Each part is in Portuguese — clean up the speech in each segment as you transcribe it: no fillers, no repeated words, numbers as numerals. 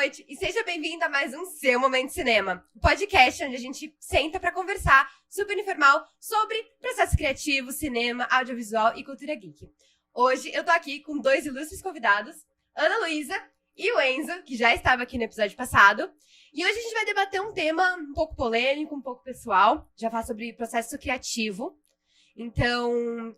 noite e seja bem-vindo a mais um Seu Momento Cinema, um podcast onde a gente senta para conversar super informal sobre processo criativo, cinema, audiovisual e cultura geek. Hoje eu tô aqui com dois ilustres convidados, Ana Luísa e o Enzo, que já estava aqui no episódio passado. E hoje a gente vai debater um tema um pouco polêmico, um pouco pessoal, já falar sobre processo criativo. Então,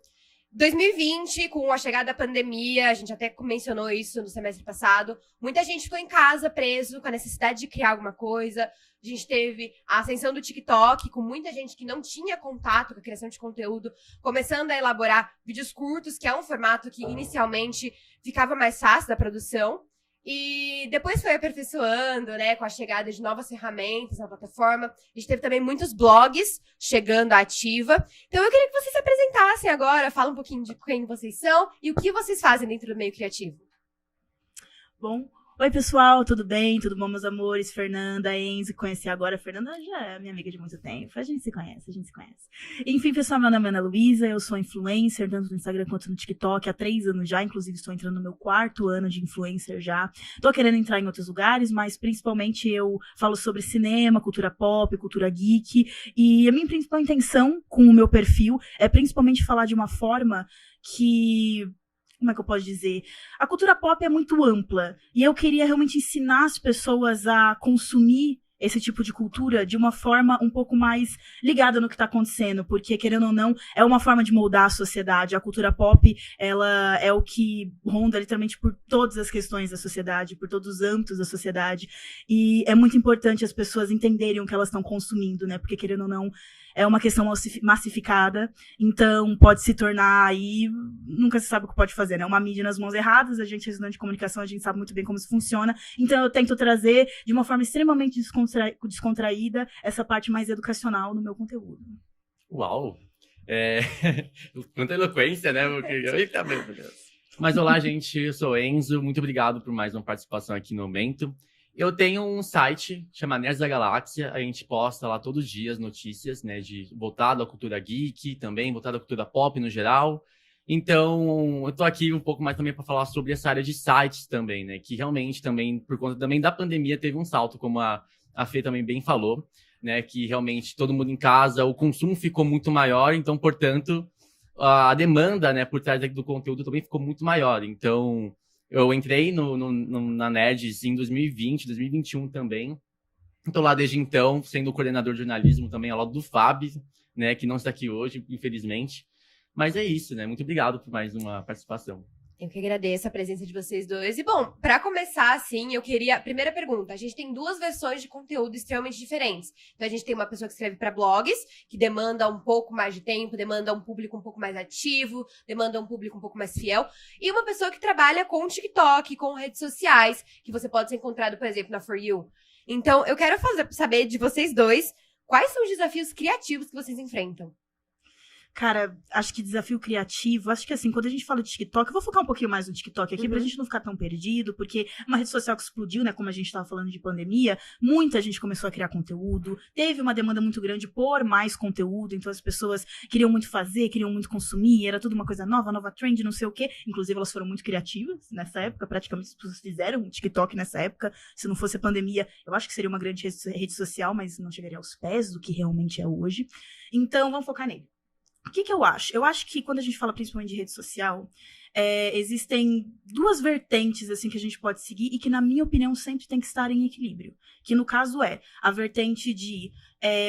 2020, com a chegada da pandemia, a gente até mencionou isso no semestre passado, muita gente ficou em casa preso com a necessidade de criar alguma coisa. A gente teve a ascensão do TikTok, com muita gente que não tinha contato com a criação de conteúdo, começando a elaborar vídeos curtos, que é um formato que inicialmente ficava mais fácil da produção. E depois foi aperfeiçoando, né, com a chegada de novas ferramentas na plataforma. A gente teve também muitos blogs chegando à ativa. Então eu queria que vocês se apresentassem agora, fala um pouquinho de quem vocês são e o que vocês fazem dentro do meio criativo. Bom, oi pessoal, tudo bem? Tudo bom, meus amores? Fernanda, Enzo, conheci agora. A Fernanda já é minha amiga de muito tempo. A gente se conhece. Enfim, pessoal, meu nome é Ana Luísa, eu sou influencer, tanto no Instagram quanto no TikTok, há 3 anos já, inclusive estou entrando no meu 4º ano de influencer já. Tô querendo entrar em outros lugares, mas principalmente eu falo sobre cinema, cultura pop, cultura geek, e a minha principal intenção com o meu perfil é principalmente falar de uma forma que... Como é que eu posso dizer? A cultura pop é muito ampla e eu queria realmente ensinar as pessoas a consumir esse tipo de cultura de uma forma um pouco mais ligada no que está acontecendo, porque, querendo ou não, é uma forma de moldar a sociedade. A cultura pop, ela é o que ronda literalmente por todas as questões da sociedade, por todos os âmbitos da sociedade, e é muito importante as pessoas entenderem o que elas estão consumindo, né? Porque, querendo ou não, é uma questão massificada, então pode se tornar aí, nunca se sabe o que pode fazer, né? Uma mídia nas mãos erradas, a gente é estudante de comunicação, a gente sabe muito bem como isso funciona, então eu tento trazer de uma forma extremamente descontraída essa parte mais educacional no meu conteúdo. Uau! Quanta eloquência, né? Eita, meu Deus. Mas olá, gente, eu sou o Enzo, muito obrigado por mais uma participação aqui no Momento. Eu tenho um site chamado Nerds da Galáxia, a gente posta lá todos os dias notícias, né, voltado à cultura geek, também voltado à cultura pop no geral. Então, eu tô aqui um pouco mais também para falar sobre essa área de sites também, né, que realmente também, por conta também da pandemia, teve um salto, como a Fê também bem falou, né, que realmente todo mundo em casa, o consumo ficou muito maior, então, portanto, a demanda, né, por trás do conteúdo também ficou muito maior. Então, eu entrei na Nerds em 2020, 2021 também. Estou lá desde então, sendo coordenador de jornalismo também ao lado do Fábio, né, que não está aqui hoje, infelizmente. Mas é isso, né? Muito obrigado por mais uma participação. Eu que agradeço a presença de vocês dois. E, bom, para começar, assim, eu queria... Primeira pergunta. A gente tem 2 versões de conteúdo extremamente diferentes. Então, a gente tem uma pessoa que escreve para blogs, que demanda um pouco mais de tempo, demanda um público um pouco mais ativo, demanda um público um pouco mais fiel. E uma pessoa que trabalha com TikTok, com redes sociais, que você pode ser encontrado, por exemplo, na For You. Então, eu quero saber de vocês dois, quais são os desafios criativos que vocês enfrentam? Cara, acho que desafio criativo, acho que assim, quando a gente fala de TikTok, eu vou focar um pouquinho mais no TikTok aqui, pra gente não ficar tão perdido, porque é uma rede social que explodiu, né, como a gente tava falando de pandemia, muita gente começou a criar conteúdo, teve uma demanda muito grande por mais conteúdo, então as pessoas queriam muito fazer, queriam muito consumir, era tudo uma coisa nova trend, não sei o quê, inclusive elas foram muito criativas nessa época, praticamente as pessoas fizeram um TikTok nessa época, se não fosse a pandemia, eu acho que seria uma grande rede social, mas não chegaria aos pés do que realmente é hoje, então vamos focar nele. O que eu acho? Eu acho que quando a gente fala principalmente de rede social, existem 2 vertentes assim, que a gente pode seguir e que, na minha opinião, sempre tem que estar em equilíbrio. Que, no caso, é a vertente de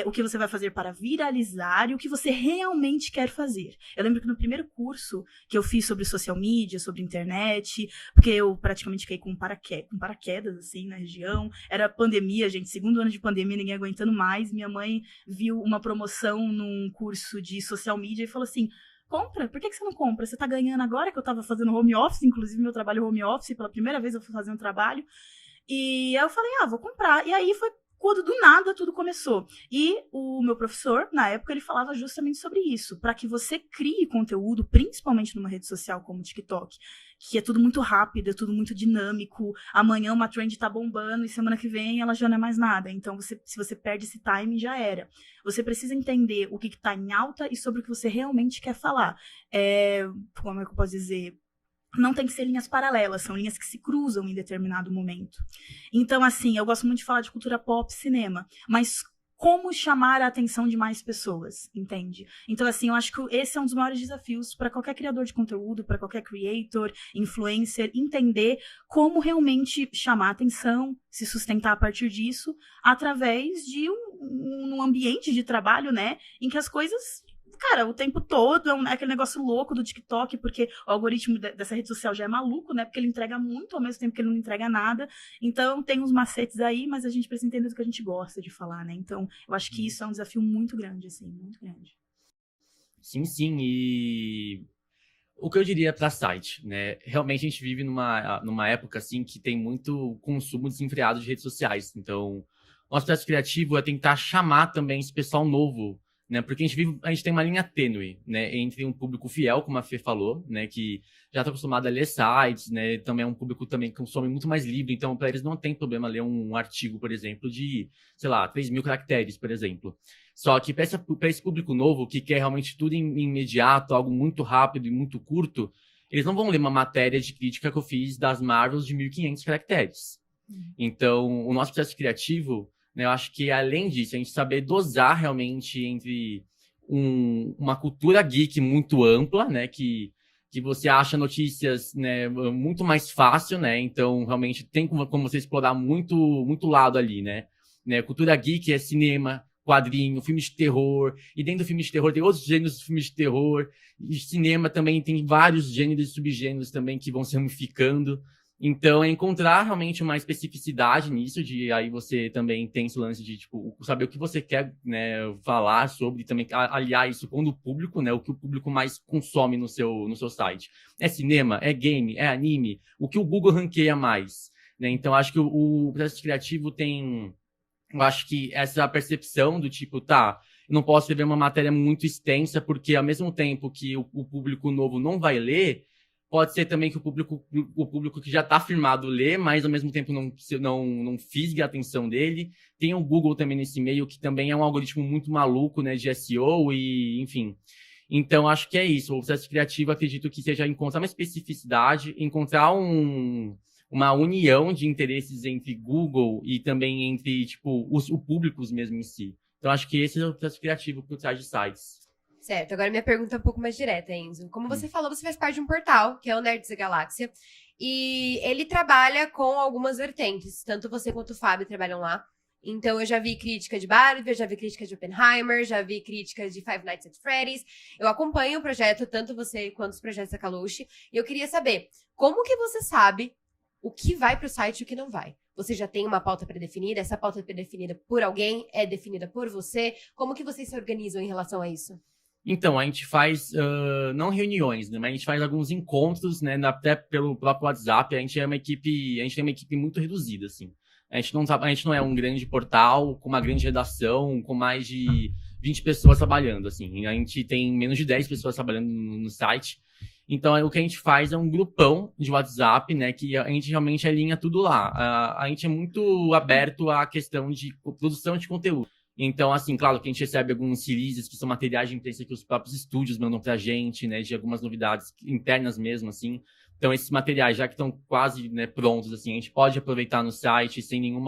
o que você vai fazer para viralizar e o que você realmente quer fazer. Eu lembro que no primeiro curso que eu fiz sobre social media, sobre internet, porque eu praticamente caí com paraquedas, assim, na região. Era pandemia, gente, 2º ano de pandemia, ninguém aguentando mais. Minha mãe viu uma promoção num curso de social media e falou assim: compra, por que você não compra? Você tá ganhando agora, que eu tava fazendo home office, inclusive meu trabalho home office, pela primeira vez eu fui fazer um trabalho. E aí eu falei, vou comprar. E aí foi quando do nada tudo começou. E o meu professor, na época, ele falava justamente sobre isso, para que você crie conteúdo, principalmente numa rede social como o TikTok, que é tudo muito rápido, é tudo muito dinâmico. Amanhã uma trend tá bombando e semana que vem ela já não é mais nada. Então, se você perde esse time, já era. Você precisa entender o que tá em alta e sobre o que você realmente quer falar. Como é que eu posso dizer? não tem que ser linhas paralelas, são linhas que se cruzam em determinado momento. Então, assim, eu gosto muito de falar de cultura pop, cinema, mas como chamar a atenção de mais pessoas, entende? Então, assim, eu acho que esse é um dos maiores desafios para qualquer criador de conteúdo, para qualquer creator, influencer, entender como realmente chamar a atenção, se sustentar a partir disso, através de um ambiente de trabalho, né, em que as coisas, cara, o tempo todo é aquele negócio louco do TikTok, porque o algoritmo dessa rede social já é maluco, né? Porque ele entrega muito ao mesmo tempo que ele não entrega nada. Então, tem uns macetes aí, mas a gente precisa entender do que a gente gosta de falar, né? Então, eu acho que isso é um desafio muito grande, assim, muito grande. Sim, sim. E o que eu diria para site, né? Realmente a gente vive numa época, assim, que tem muito consumo desenfreado de redes sociais. Então, nosso processo criativo é tentar chamar também esse pessoal novo, né? Porque a gente tem uma linha tênue, né? Entre um público fiel, como a Fê falou, né? Que já está acostumado a ler sites, né? Também é um público também que consome muito mais livro, então para eles não tem problema ler um artigo, por exemplo, de, sei lá, 3.000 caracteres, por exemplo. Só que para esse público novo, que quer realmente tudo em imediato, algo muito rápido e muito curto, eles não vão ler uma matéria de crítica que eu fiz das Marvels de 1.500 caracteres. Então, o nosso processo criativo, né, eu acho que, além disso, a gente saber dosar realmente entre uma cultura geek muito ampla, né, que você acha notícias, né, muito mais fácil, né, então realmente tem como você explorar muito lado ali, né. Cultura geek é cinema, quadrinho, filme de terror, e dentro do filme de terror tem outros gêneros de filme de terror, e cinema também tem vários gêneros e subgêneros também que vão se ramificando. Então, é encontrar realmente uma especificidade nisso, de aí você também tem esse lance de, tipo, saber o que você quer, né, falar sobre, e também aliar isso com o público, né, o que o público mais consome no seu site. É cinema, é game, é anime, o que o Google ranqueia mais, né? Então, acho que o processo criativo tem, eu acho que essa percepção do tipo, tá, eu não posso escrever uma matéria muito extensa, porque ao mesmo tempo que o público novo não vai ler, pode ser também que o público que já está firmado lê, mas ao mesmo tempo não fisgue a atenção dele. Tem o Google também nesse meio, que também é um algoritmo muito maluco, né, de SEO e, enfim. Então, acho que é isso. O processo criativo, acredito que seja encontrar uma especificidade, encontrar uma união de interesses entre Google e também entre, tipo, os públicos mesmo em si. Então, acho que esse é o processo criativo por trás de sites. Certo, agora minha pergunta é um pouco mais direta, Enzo. Como você falou, você faz parte de um portal, que é o Nerds da Galáxia, e ele trabalha com algumas vertentes, tanto você quanto o Fábio trabalham lá. Então, eu já vi crítica de Barbie, eu já vi crítica de Oppenheimer, já vi crítica de Five Nights at Freddy's. Eu acompanho o projeto, tanto você quanto os projetos da Kalushi, e eu queria saber, como que você sabe o que vai pro site e o que não vai? Você já tem uma pauta pré-definida? Essa pauta é pré-definida por alguém? É definida por você? Como que vocês se organizam em relação a isso? Então, a gente faz, não reuniões, né, mas a gente faz alguns encontros, né, até pelo próprio WhatsApp. A gente tem uma equipe muito reduzida, assim. A gente não é um grande portal com uma grande redação, com mais de 20 pessoas trabalhando, assim. A gente tem menos de 10 pessoas trabalhando no site. Então, o que a gente faz é um grupão de WhatsApp, né, que a gente realmente alinha tudo lá. A gente é muito aberto à questão de produção de conteúdo. Então, assim, claro que a gente recebe alguns releases que são materiais de imprensa que os próprios estúdios mandam pra gente, né, de algumas novidades internas mesmo, assim. Então, esses materiais, já que estão quase, né, prontos, assim, a gente pode aproveitar no site sem nenhum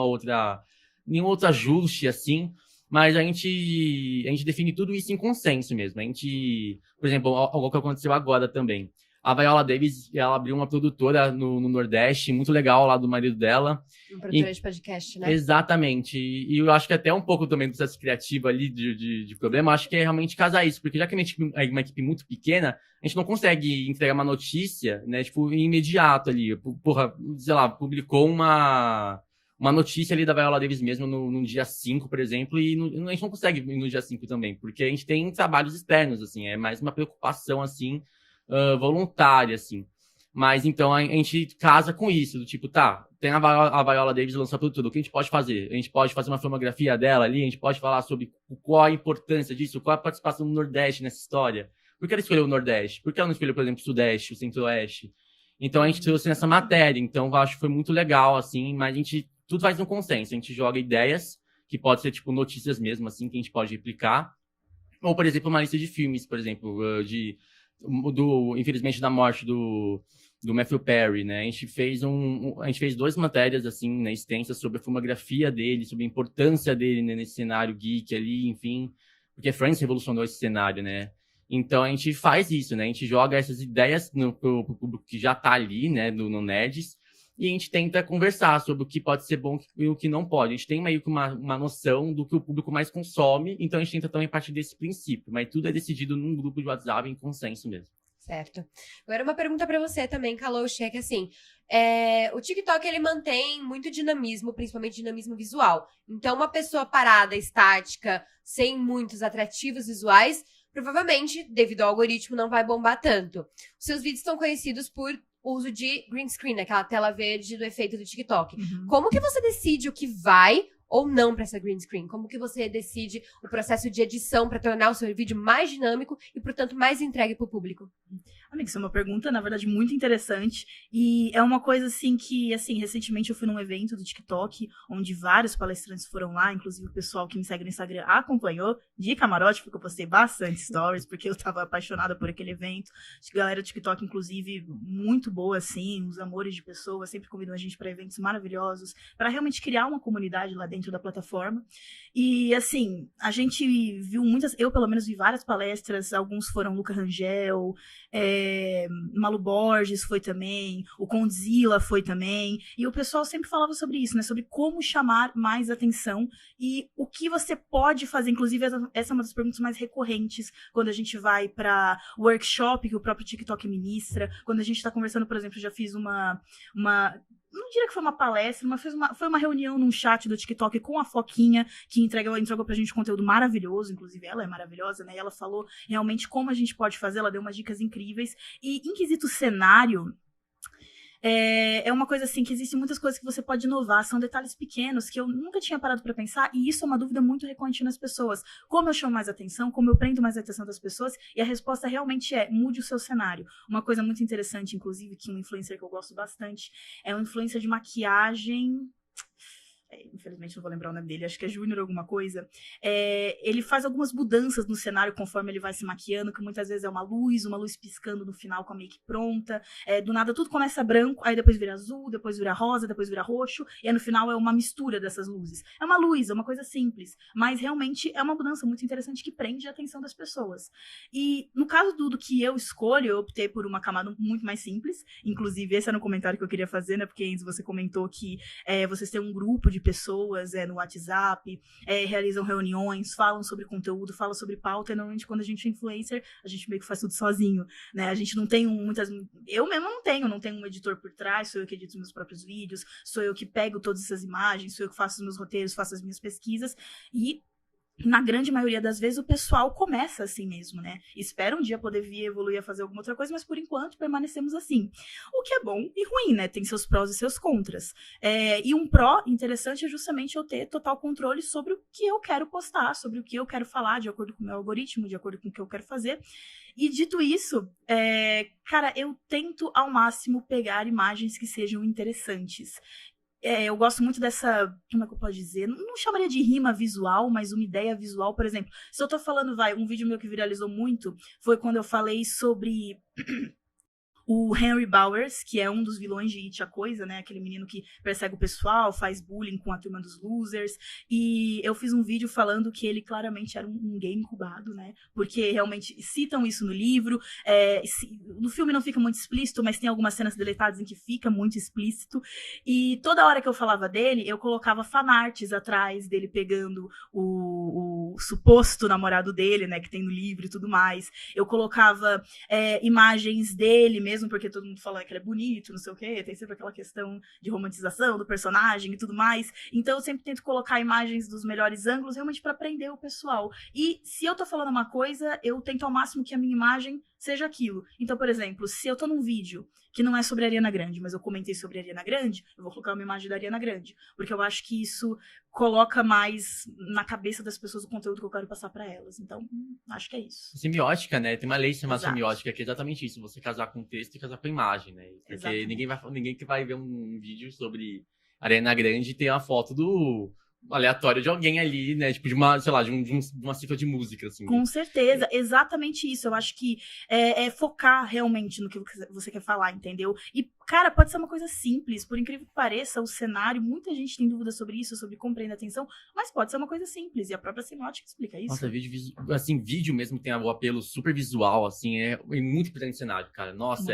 outro ajuste, assim, mas a gente define tudo isso em consenso mesmo. A gente, por exemplo, algo que aconteceu agora também. A Viola Davis, ela abriu uma produtora no Nordeste, muito legal, lá do marido dela. Uma produtora de podcast, né? Exatamente. E eu acho que até um pouco também do processo criativo ali de problema, acho que é realmente casar isso. Porque já que a gente é uma equipe muito pequena, a gente não consegue entregar uma notícia, né, tipo, imediato ali. Porra, sei lá, publicou uma notícia ali da Viola Davis mesmo no dia 5, por exemplo, e a gente não consegue ir no dia 5 também, porque a gente tem trabalhos externos, assim, é mais uma preocupação, assim, voluntária, assim. Mas então a gente casa com isso, do tipo, tá, tem a Viola Davis lançou tudo, o que a gente pode fazer? A gente pode fazer uma filmografia dela ali, a gente pode falar sobre qual a importância disso, qual a participação do Nordeste nessa história. Por que ela escolheu o Nordeste? Por que ela não escolheu, por exemplo, o Sudeste, o Centro-Oeste? Então a gente trouxe nessa matéria, então eu acho que foi muito legal, assim, mas a gente tudo faz um consenso, a gente joga ideias, que pode ser tipo notícias mesmo, assim, que a gente pode replicar, ou, por exemplo, uma lista de filmes, por exemplo, infelizmente, da morte do do Matthew Perry, né? A gente fez 2 matérias, assim, né, extensas sobre a filmografia dele, sobre a importância dele, né, nesse cenário geek ali, enfim. Porque Friends revolucionou esse cenário, né? Então, a gente faz isso, né? A gente joga essas ideias pro público que já tá ali, né, no Nerds, e a gente tenta conversar sobre o que pode ser bom e o que não pode. A gente tem meio que uma noção do que o público mais consome, então a gente tenta também partir desse princípio. Mas tudo é decidido num grupo de WhatsApp, em consenso mesmo. Certo. Agora uma pergunta pra você também, Kalouche, que assim, o TikTok ele mantém muito dinamismo, principalmente dinamismo visual. Então uma pessoa parada, estática, sem muitos atrativos visuais, provavelmente, devido ao algoritmo, não vai bombar tanto. Os seus vídeos estão conhecidos por uso de green screen, aquela tela verde do efeito do TikTok. Como que você decide o que vai ou não para essa green screen? Como que você decide o processo de edição para tornar o seu vídeo mais dinâmico e, portanto, mais entregue para o público? Amiga, isso é uma pergunta, na verdade, muito interessante. E é uma coisa, assim, que, assim, recentemente eu fui num evento do TikTok, onde vários palestrantes foram lá, inclusive o pessoal que me segue no Instagram acompanhou de camarote, porque eu postei bastante stories, porque eu tava apaixonada por aquele evento. A galera do TikTok, inclusive, muito boa, assim, os amores de pessoas, sempre convidam a gente para eventos maravilhosos, para realmente criar uma comunidade lá dentro da plataforma. E, assim, a gente viu muitas, eu pelo menos vi várias palestras, alguns foram Luca Rangel, Malu Borges foi também, o Condzilla foi também, e o pessoal sempre falava sobre isso, né, sobre como chamar mais atenção e o que você pode fazer. Inclusive, essa é uma das perguntas mais recorrentes quando a gente vai para workshop que o próprio TikTok ministra, quando a gente está conversando, por exemplo, já fiz uma não diria que foi uma palestra, mas foi uma reunião num chat do TikTok com a Foquinha, que entregou pra gente conteúdo maravilhoso, inclusive ela é maravilhosa, né? E ela falou realmente como a gente pode fazer, ela deu umas dicas incríveis. E em quesito cenário, é uma coisa assim, que existem muitas coisas que você pode inovar, são detalhes pequenos que eu nunca tinha parado pra pensar, e isso é uma dúvida muito recorrente nas pessoas. Como eu chamo mais atenção, como eu prendo mais a atenção das pessoas, e a resposta realmente é, mude o seu cenário. Uma coisa muito interessante, inclusive, que um influencer que eu gosto bastante, é um influencer de maquiagem... infelizmente não vou lembrar o nome dele, acho que é Júnior alguma coisa, ele faz algumas mudanças no cenário conforme ele vai se maquiando, que muitas vezes é uma luz piscando no final com a make pronta, do nada tudo começa branco, aí depois vira azul, depois vira rosa, depois vira roxo, e aí no final é uma mistura dessas luzes. É uma luz, é uma coisa simples, mas realmente é uma mudança muito interessante que prende a atenção das pessoas. E no caso do que eu escolho, eu optei por uma camada muito mais simples, inclusive esse era um comentário que eu queria fazer, né, porque Enzo, você comentou que vocês têm um grupo de pessoas no WhatsApp, realizam reuniões, falam sobre conteúdo, falam sobre pauta, e normalmente quando a gente é influencer, a gente meio que faz tudo sozinho, né? A gente não tem eu mesma não tenho um editor por trás, sou eu que edito meus próprios vídeos, sou eu que pego todas essas imagens, sou eu que faço os meus roteiros, faço as minhas pesquisas, e na grande maioria das vezes o pessoal começa assim mesmo, né? Espera um dia poder vir evoluir a fazer alguma outra coisa, mas por enquanto permanecemos assim. O que é bom e ruim, né? Tem seus prós e seus contras. E um pró interessante é justamente eu ter total controle sobre o que eu quero postar, sobre o que eu quero falar, de acordo com o meu algoritmo, de acordo com o que eu quero fazer. E dito isso, cara, eu tento ao máximo pegar imagens que sejam interessantes. Eu gosto muito dessa, como é que eu posso dizer? Não chamaria de rima visual, mas uma ideia visual, por exemplo. Se eu tô falando, um vídeo meu que viralizou muito, foi quando eu falei sobre o Henry Bowers, que é um dos vilões de It, a Coisa, né? Aquele menino que persegue o pessoal, faz bullying com a turma dos losers. E eu fiz um vídeo falando que ele claramente era um gay incubado, né? Porque realmente citam isso no livro. No filme não fica muito explícito, mas tem algumas cenas deletadas em que fica muito explícito. E toda hora que eu falava dele, eu colocava fanarts atrás dele pegando o suposto namorado dele, né? Que tem no livro e tudo mais. Eu colocava imagens dele mesmo, porque todo mundo fala que ele é bonito, não sei o quê, tem sempre aquela questão de romantização do personagem e tudo mais. Então eu sempre tento colocar imagens dos melhores ângulos realmente para prender o pessoal. E se eu tô falando uma coisa, eu tento ao máximo que a minha imagem seja aquilo. Então, por exemplo, se eu tô num vídeo que não é sobre a Ariana Grande, mas eu comentei sobre a Ariana Grande, eu vou colocar uma imagem da Ariana Grande, porque eu acho que isso coloca mais na cabeça das pessoas o conteúdo que eu quero passar para elas. Então, acho que é isso. Semiótica, né? Tem uma lei chamada semiótica, que é exatamente isso, você casar com texto e casar com imagem, né? Porque ninguém que vai ver um vídeo sobre Ariana Grande tem uma foto aleatório de alguém ali, né? Tipo, de uma, sei lá, de uma cifra de música, assim. Com certeza, exatamente isso. Eu acho que é focar realmente no que você quer falar, entendeu? E, cara, pode ser uma coisa simples, por incrível que pareça, o cenário, muita gente tem dúvida sobre isso, sobre compreender a atenção, mas pode ser uma coisa simples, e a própria semiótica explica isso. Nossa, vídeo mesmo tem o apelo super visual, assim, é muito importante no cenário, cara. Nossa,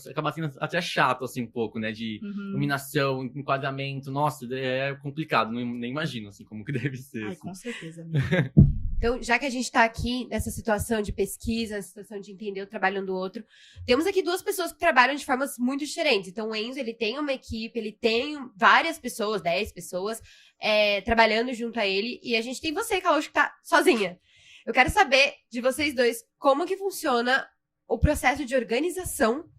acaba sendo até chato, assim, um pouco, né? De iluminação, enquadramento, nossa, é complicado, nem imagino, assim, como que deve ser. Ai, assim. com certeza, amiga. Então, já que a gente tá aqui nessa situação de pesquisa, nessa situação de entender o trabalho um do outro, temos aqui duas pessoas que trabalham de formas muito diferentes. Então, o Enzo, ele tem uma equipe, ele tem várias pessoas, 10 pessoas, trabalhando junto a ele. E a gente tem você, Kalush, que tá sozinha. Eu quero saber de vocês dois como que funciona o processo de organização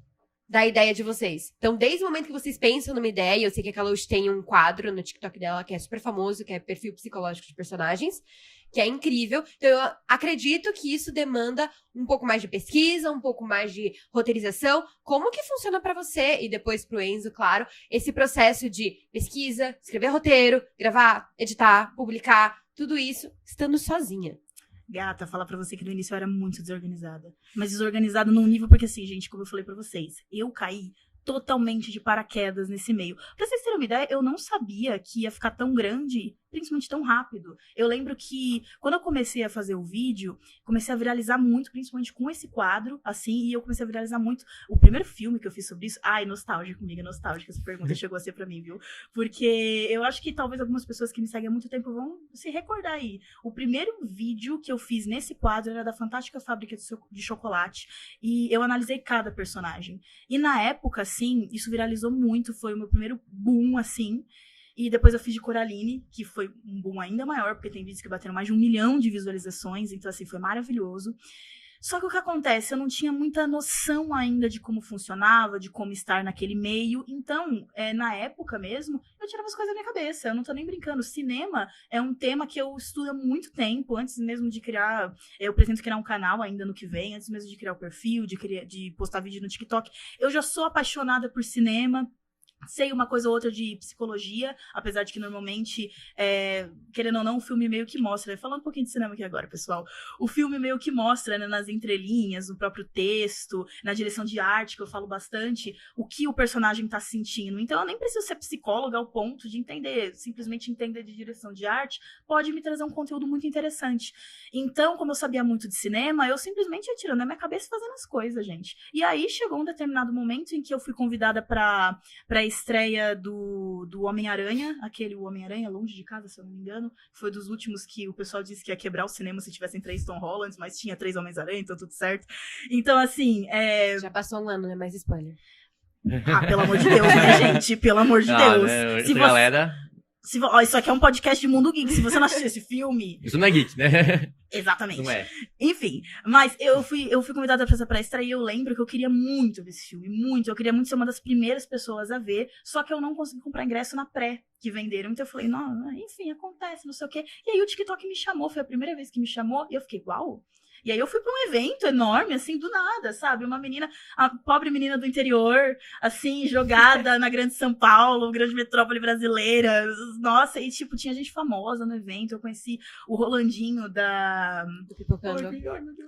da ideia de vocês. Então, desde o momento que vocês pensam numa ideia, eu sei que a Kalush tem um quadro no TikTok dela que é super famoso, que é Perfil Psicológico de Personagens, que é incrível. Então, eu acredito que isso demanda um pouco mais de pesquisa, um pouco mais de roteirização. Como que funciona pra você, e depois pro Enzo, claro, esse processo de pesquisa, escrever roteiro, gravar, editar, publicar, tudo isso estando sozinha? Gata, falar pra você que no início eu era muito desorganizada. Mas desorganizada num nível porque, assim, gente, como eu falei pra vocês, eu caí totalmente de paraquedas nesse meio. Pra vocês terem uma ideia, eu não sabia que ia ficar tão grande, principalmente tão rápido. Eu lembro que, quando eu comecei a fazer o vídeo, comecei a viralizar muito, principalmente com esse quadro, assim, e eu comecei a viralizar muito. O primeiro filme que eu fiz sobre isso, ai, nostálgico, amiga, nostálgica, essa pergunta chegou a ser pra mim, viu? Porque eu acho que talvez algumas pessoas que me seguem há muito tempo vão se recordar aí. O primeiro vídeo que eu fiz nesse quadro era da Fantástica Fábrica de Chocolate, e eu analisei cada personagem. E na época, assim, isso viralizou muito, foi o meu primeiro boom, assim. E depois eu fiz de Coraline, que foi um boom ainda maior, porque tem vídeos que bateram mais de 1 milhão de visualizações, então, assim, foi maravilhoso. Só que o que acontece? Eu não tinha muita noção ainda de como funcionava, de como estar naquele meio. Então, na época mesmo, eu tirava as coisas da minha cabeça. Eu não tô nem brincando. Cinema é um tema que eu estudo há muito tempo, antes mesmo de criar... Eu pretendo criar um canal ainda no que vem, antes mesmo de criar o perfil, de postar vídeo no TikTok. Eu já sou apaixonada por cinema. Sei uma coisa ou outra de psicologia, apesar de que normalmente, querendo ou não, o filme meio que mostra, falando um pouquinho de cinema aqui agora, pessoal, o filme meio que mostra, né, nas entrelinhas, no próprio texto, na direção de arte, que eu falo bastante, o que o personagem tá sentindo. Então eu nem preciso ser psicóloga ao ponto de entender, simplesmente entender de direção de arte, pode me trazer um conteúdo muito interessante. Então, como eu sabia muito de cinema, eu simplesmente ia tirando a minha cabeça e fazendo as coisas, gente. E aí chegou um determinado momento em que eu fui convidada pra estreia do Homem-Aranha, aquele Homem-Aranha Longe de Casa, se eu não me engano, foi dos últimos que o pessoal disse que ia quebrar o cinema se tivessem 3 Tom Hollands, mas tinha 3 Homens-Aranha, então tudo certo. Então, assim... Já passou um ano, né? Mais spoiler. Ah, pelo amor de Deus, né, gente? Pelo amor de Deus. Né? Se você... galera... isso aqui é um podcast de Mundo Geek. Se você não assistiu esse filme... Isso não é geek, né? Exatamente. Não é. Enfim, mas eu fui convidada pra essa pré-estreia e eu lembro que eu queria muito ver esse filme, muito. Eu queria muito ser uma das primeiras pessoas a ver, só que eu não consegui comprar ingresso na pré que venderam. Então eu falei, não, enfim, acontece, não sei o quê. E aí o TikTok me chamou, foi a primeira vez que me chamou, e eu fiquei, uau! E aí eu fui pra um evento enorme, assim, do nada, sabe? Uma menina, a pobre menina do interior, assim, jogada na grande São Paulo, grande metrópole brasileira. Nossa, e tipo, tinha gente famosa no evento. Eu conheci o Rolandinho Do Pipocando.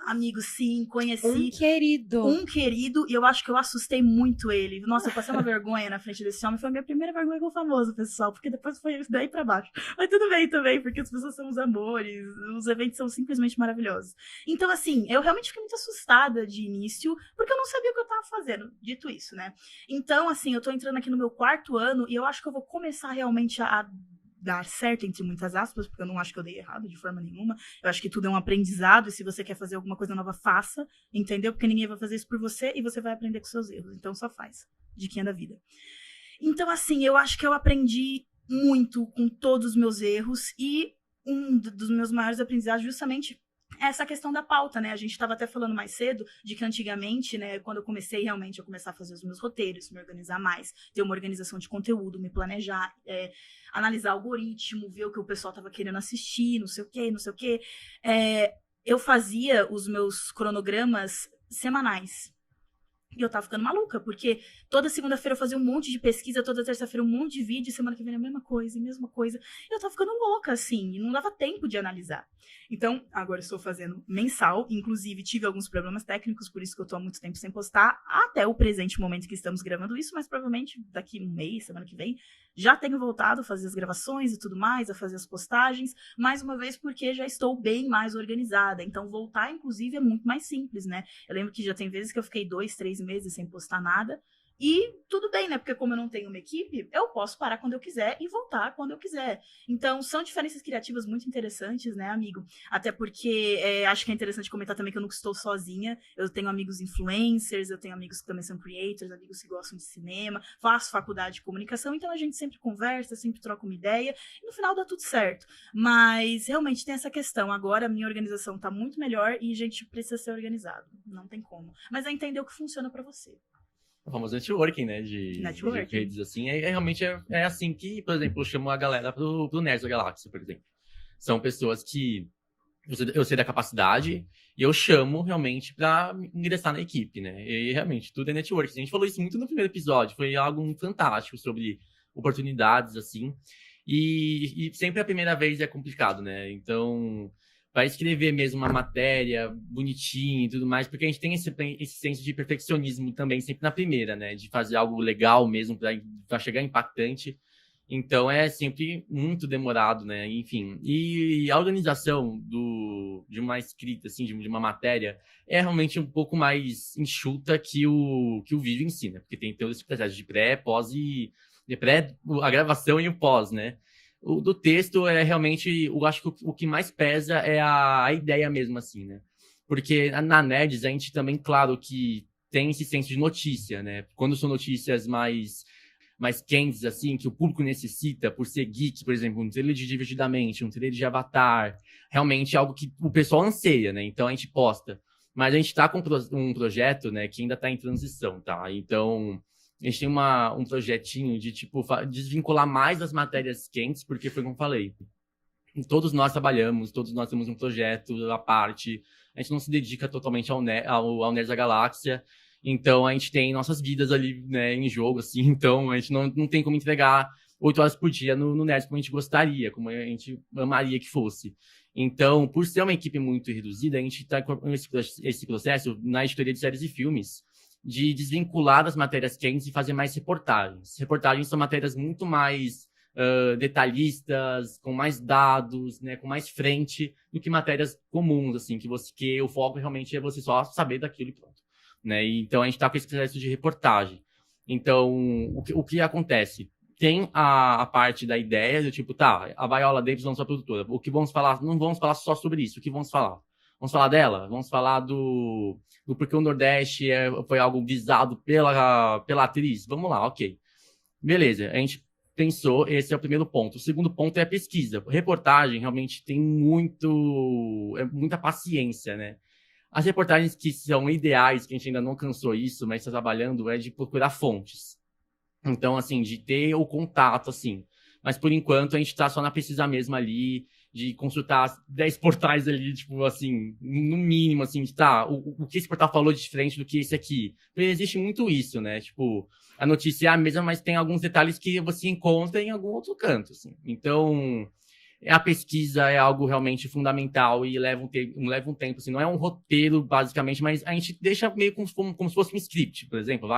Amigo, sim, conheci. Um querido. E eu acho que eu assustei muito ele. Nossa, eu passei uma vergonha na frente desse homem. Foi a minha primeira vergonha com o famoso, pessoal, porque depois foi daí pra baixo. Mas tudo bem também, porque as pessoas são os amores, os eventos são simplesmente maravilhosos. Então, assim, eu realmente fiquei muito assustada de início, porque eu não sabia o que eu tava fazendo, dito isso, né? Então, assim, eu tô entrando aqui no meu 4º ano e eu acho que eu vou começar realmente a dar certo, entre muitas aspas, porque eu não acho que eu dei errado de forma nenhuma. Eu acho que tudo é um aprendizado e se você quer fazer alguma coisa nova, faça, entendeu? Porque ninguém vai fazer isso por você e você vai aprender com seus erros. Então, só faz. Diquinha da vida. Então, assim, eu acho que eu aprendi muito com todos os meus erros e um dos meus maiores aprendizados justamente essa questão da pauta, né? A gente estava até falando mais cedo de que antigamente, né, quando eu comecei realmente a começar a fazer os meus roteiros, me organizar mais, ter uma organização de conteúdo, me planejar, analisar algoritmo, ver o que o pessoal estava querendo assistir, não sei o quê, eu fazia os meus cronogramas semanais. E eu tava ficando maluca, porque toda segunda-feira eu fazia um monte de pesquisa, toda terça-feira um monte de vídeo, semana que vem a mesma coisa, mesma coisa. E eu tava ficando louca, assim, e não dava tempo de analisar. Então, agora eu estou fazendo mensal, inclusive tive alguns problemas técnicos, por isso que eu tô há muito tempo sem postar, até o presente momento que estamos gravando isso, mas provavelmente daqui um mês, semana que vem, já tenho voltado a fazer as gravações e tudo mais, a fazer as postagens, mais uma vez porque já estou bem mais organizada. Então, voltar, inclusive, é muito mais simples, né? Eu lembro que já tem vezes que eu fiquei 2, 3 meses sem postar nada. E tudo bem, né? Porque como eu não tenho uma equipe, eu posso parar quando eu quiser e voltar quando eu quiser. Então, são diferenças criativas muito interessantes, né, amigo? Até porque acho que é interessante comentar também que eu nunca estou sozinha. Eu tenho amigos influencers, eu tenho amigos que também são creators, amigos que gostam de cinema, faço faculdade de comunicação, então a gente sempre conversa, sempre troca uma ideia e no final dá tudo certo. Mas realmente tem essa questão. Agora a minha organização tá muito melhor e a gente precisa ser organizado. Não tem como. Mas é entender o que funciona para você. O famoso networking, né? De redes assim. Realmente é assim que, por exemplo, eu chamo a galera pro Nerds da Galáxia, por exemplo. São pessoas que eu sei da capacidade e eu chamo realmente pra ingressar na equipe, né? E realmente, tudo é networking. A gente falou isso muito no primeiro episódio, foi algo fantástico sobre oportunidades, assim. E sempre a primeira vez é complicado, né? Então, para escrever mesmo uma matéria bonitinha e tudo mais, porque a gente tem esse senso de perfeccionismo também sempre na primeira, né? De fazer algo legal mesmo para chegar impactante. Então é sempre muito demorado, né? Enfim, e a organização de uma escrita, assim, de uma matéria, é realmente um pouco mais enxuta que o vídeo ensina, porque tem todo esse processo de pré, pós e de pré, a gravação e o pós, né? O do texto é realmente, eu acho que o que mais pesa é a ideia mesmo, assim, né? Porque na Nerds a gente também, claro, que tem esse senso de notícia, né? Quando são notícias mais quentes, assim, que o público necessita, por ser geek, por exemplo, um trailer de Divertidamente, um trailer de Avatar, realmente é algo que o pessoal anseia, né? Então a gente posta. Mas a gente tá com um projeto, né, que ainda tá em transição, tá? Então a gente tem um projetinho de, tipo, desvincular mais as matérias quentes, porque foi como eu falei. Todos nós trabalhamos, todos nós temos um projeto à parte. A gente não se dedica totalmente ao Nerds da Galáxia. Então, a gente tem nossas vidas ali, né, em jogo, assim. Então, a gente não tem como entregar 8 horas por dia no Nerds como a gente gostaria, como a gente amaria que fosse. Então, por ser uma equipe muito reduzida, a gente está com esse processo na editoria de séries e filmes, de desvincular das matérias quentes e fazer mais reportagens. Reportagens são matérias muito mais detalhistas, com mais dados, né, com mais frente, do que matérias comuns, assim, que o foco realmente é você só saber daquilo e pronto. Né? Então, a gente está com esse processo de reportagem. Então, o que acontece? Tem a parte da ideia, do tipo, tá, a Viola Davis é nossa produtora. O que vamos falar? Não vamos falar só sobre isso. O que vamos falar? Vamos falar dela? Vamos falar do porquê o Nordeste foi algo visado pela atriz? Vamos lá, ok. Beleza, a gente pensou, esse é o primeiro ponto. O segundo ponto é a pesquisa. Reportagem realmente tem muita paciência, né? As reportagens que são ideais, que a gente ainda não alcançou isso, mas está trabalhando, é de procurar fontes. Então, assim, de ter o contato, assim. Mas, por enquanto, a gente está só na pesquisa mesmo ali, de consultar 10 portais ali, tipo, assim, no mínimo, assim, de tá, o que esse portal falou de diferente do que esse aqui. Porque existe muito isso, né? Tipo, a notícia é a mesma, mas tem alguns detalhes que você encontra em algum outro canto, assim. Então, a pesquisa é algo realmente fundamental e leva um tempo, assim, não é um roteiro, basicamente, mas a gente deixa meio como se fosse um script, por exemplo,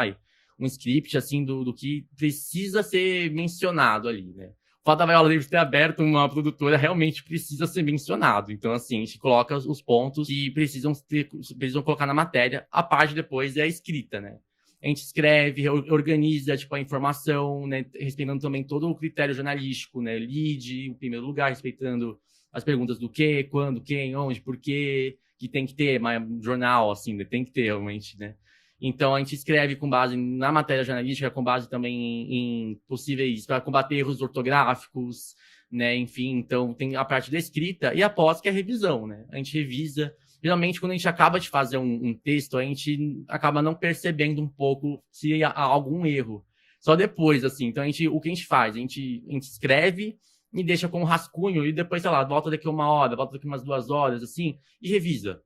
um script, assim, do que precisa ser mencionado ali, né? O fato da Viola Davis ter aberto uma produtora realmente precisa ser mencionado. Então, assim, a gente coloca os pontos que precisam colocar na matéria. A parte depois é a escrita, né? A gente escreve, organiza, tipo, a informação, né? Respeitando também todo o critério jornalístico, né? Lead, em primeiro lugar, respeitando as perguntas do que, quando, quem, onde, por quê, que tem que ter, mas jornal, assim, né? Tem que ter, realmente, né? Então, a gente escreve com base na matéria jornalística, com base também em possíveis, para combater erros ortográficos, né? Enfim, então, tem a parte da escrita e a pós, que é a revisão, né? A gente revisa. Geralmente, quando a gente acaba de fazer um texto, a gente acaba não percebendo um pouco se há algum erro. Só depois, assim. Então, o que a gente faz? A gente escreve e deixa com um rascunho e depois, sei lá, volta daqui 1 hora, volta daqui umas 2 horas, assim, e revisa.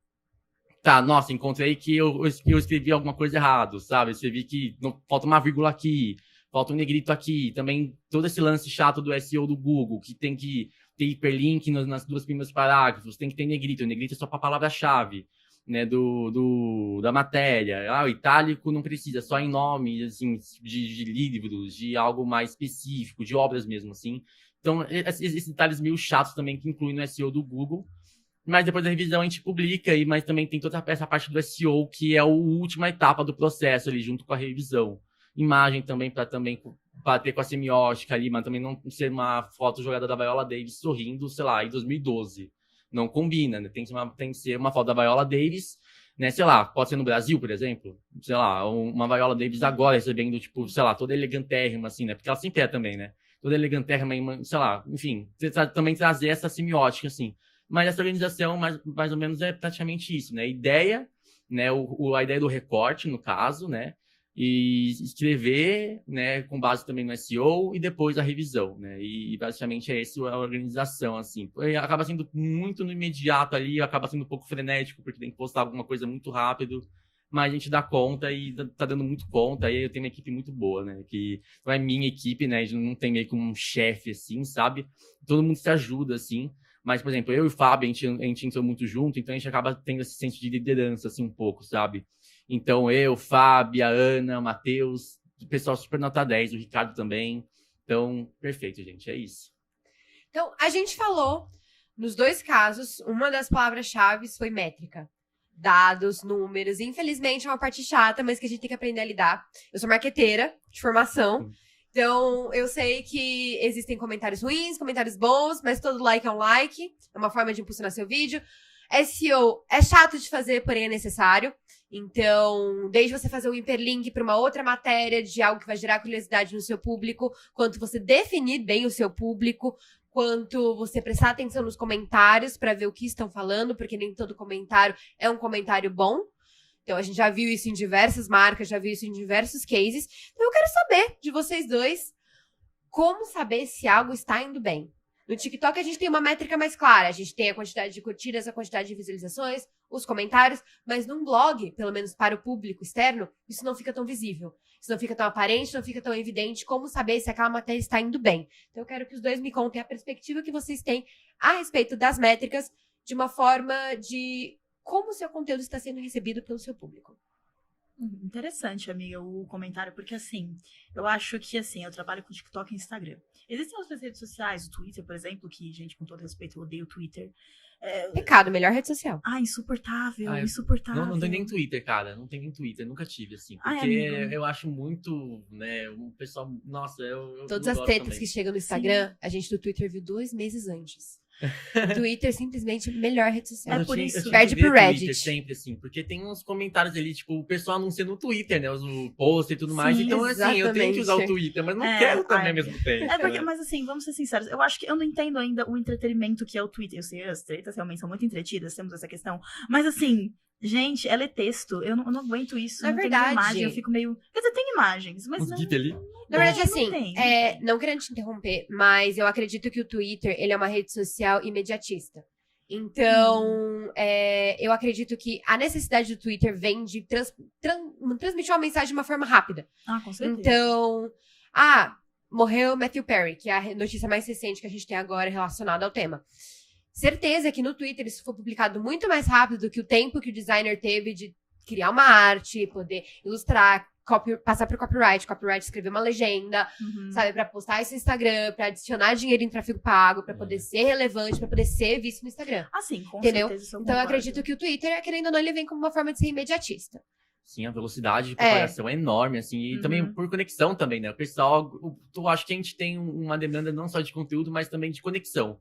Tá, nossa, encontrei que eu escrevi alguma coisa errado, sabe? Eu escrevi que falta uma vírgula aqui, falta um negrito aqui. Também todo esse lance chato do SEO do Google, que tem que ter hiperlink nas duas primeiros parágrafos, tem que ter negrito. O negrito é só para a palavra-chave, né, da matéria. O itálico não precisa, só em nome, assim, de livros, de algo mais específico, de obras mesmo, assim. Então, esses detalhes meio chatos também que incluem no SEO do Google. Mas depois da revisão a gente publica, mas também tem toda essa parte do SEO, que é a última etapa do processo ali, junto com a revisão. Imagem também, para também bater com a semiótica ali, mas também não ser uma foto jogada da Viola Davis sorrindo, sei lá, em 2012. Não combina, né? Tem que ser uma foto da Viola Davis, né? Sei lá, pode ser no Brasil, por exemplo. Sei lá, uma Viola Davis agora recebendo, tipo, sei lá, toda elegantérrima, assim, né? Porque ela sempre é também, né? Toda elegantérrima, sei lá, enfim. Também trazer essa semiótica, assim. Mas essa organização, mais ou menos, é praticamente isso, né? Ideia, né? A ideia do recorte, no caso, né? E escrever, né? Com base também no SEO e depois a revisão, né? E basicamente é isso a organização, assim. Acaba sendo muito no imediato ali, acaba sendo um pouco frenético, porque tem que postar alguma coisa muito rápido, mas a gente dá conta e tá dando muito conta. Aí eu tenho uma equipe muito boa, né? Que não é minha equipe, né? A gente não tem meio que um chefe, assim, sabe? Todo mundo se ajuda, assim. Mas, por exemplo, eu e o Fábio, a gente entrou muito junto, então a gente acaba tendo esse senso de liderança, assim, um pouco, sabe? Então, eu, Fábio, a Ana, o Matheus, o pessoal super nota 10, o Ricardo também. Então, perfeito, gente, é isso. Então, a gente falou, nos dois casos, uma das palavras-chave foi métrica. Dados, números, infelizmente é uma parte chata, mas que a gente tem que aprender a lidar. Eu sou marqueteira de formação, então eu sei que existem comentários ruins, comentários bons, mas todo like é um like, é uma forma de impulsionar seu vídeo. SEO é chato de fazer, porém é necessário. Então, desde você fazer um hiperlink para uma outra matéria de algo que vai gerar curiosidade no seu público, quanto você definir bem o seu público, quanto você prestar atenção nos comentários para ver o que estão falando, porque nem todo comentário é um comentário bom. Então, a gente já viu isso em diversas marcas, já viu isso em diversos cases. Então, eu quero saber de vocês dois como saber se algo está indo bem. No TikTok, a gente tem uma métrica mais clara. A gente tem a quantidade de curtidas, a quantidade de visualizações, os comentários. Mas num blog, pelo menos para o público externo, isso não fica tão visível. Isso não fica tão aparente, não fica tão evidente como saber se aquela matéria está indo bem. Então, eu quero que os dois me contem a perspectiva que vocês têm a respeito das métricas de uma forma de como o seu conteúdo está sendo recebido pelo seu público. Interessante, amiga, o comentário, porque assim, eu acho que assim, eu trabalho com TikTok e Instagram. Existem outras redes sociais, o Twitter, por exemplo, que, gente, com todo respeito, eu odeio o Twitter. Recado, melhor rede social. Insuportável, eu insuportável. Não tem nem Twitter, cara. Não tem nem Twitter, nunca tive, assim. Porque eu acho muito, né, o pessoal... Nossa, eu todas as tretas que chegam no Instagram, sim, a gente do Twitter viu 2 meses antes. Twitter, simplesmente, melhor rede social. É por isso. Perde pro Reddit. Twitter sempre, assim, porque tem uns comentários ali, tipo, o pessoal anuncia no Twitter, né, os posts e tudo mais. Então, assim, eu tenho que usar o Twitter, mas não quero também ao mesmo tempo. Porque, mas assim, vamos ser sinceros, eu acho que eu não entendo ainda o entretenimento que é o Twitter. Eu sei, as tretas realmente são muito entretidas, temos essa questão. Mas assim, gente, ela é texto. Eu não aguento isso. É verdade. Tem imagem, eu fico meio... Quer dizer, tem imagens, mas não... ali. Na verdade, assim, não querendo te interromper, mas eu acredito que o Twitter, ele é uma rede social imediatista. Então, eu acredito que a necessidade do Twitter vem de transmitir uma mensagem de uma forma rápida. Com certeza. Então, morreu Matthew Perry, que é a notícia mais recente que a gente tem agora relacionada ao tema. Certeza que no Twitter isso foi publicado muito mais rápido do que o tempo que o designer teve de criar uma arte, poder ilustrar, passar por copyright, escrever uma legenda, sabe, pra postar isso no Instagram, pra adicionar dinheiro em tráfego pago, pra poder ser relevante, pra poder ser visto no Instagram. Sim, com entendeu? certeza. Então eu acredito que o Twitter, querendo ou não, ele vem como uma forma de ser imediatista. Sim, a velocidade de propagação é enorme, assim, e também por conexão também, né? O pessoal, eu acho que a gente tem uma demanda não só de conteúdo, mas também de conexão.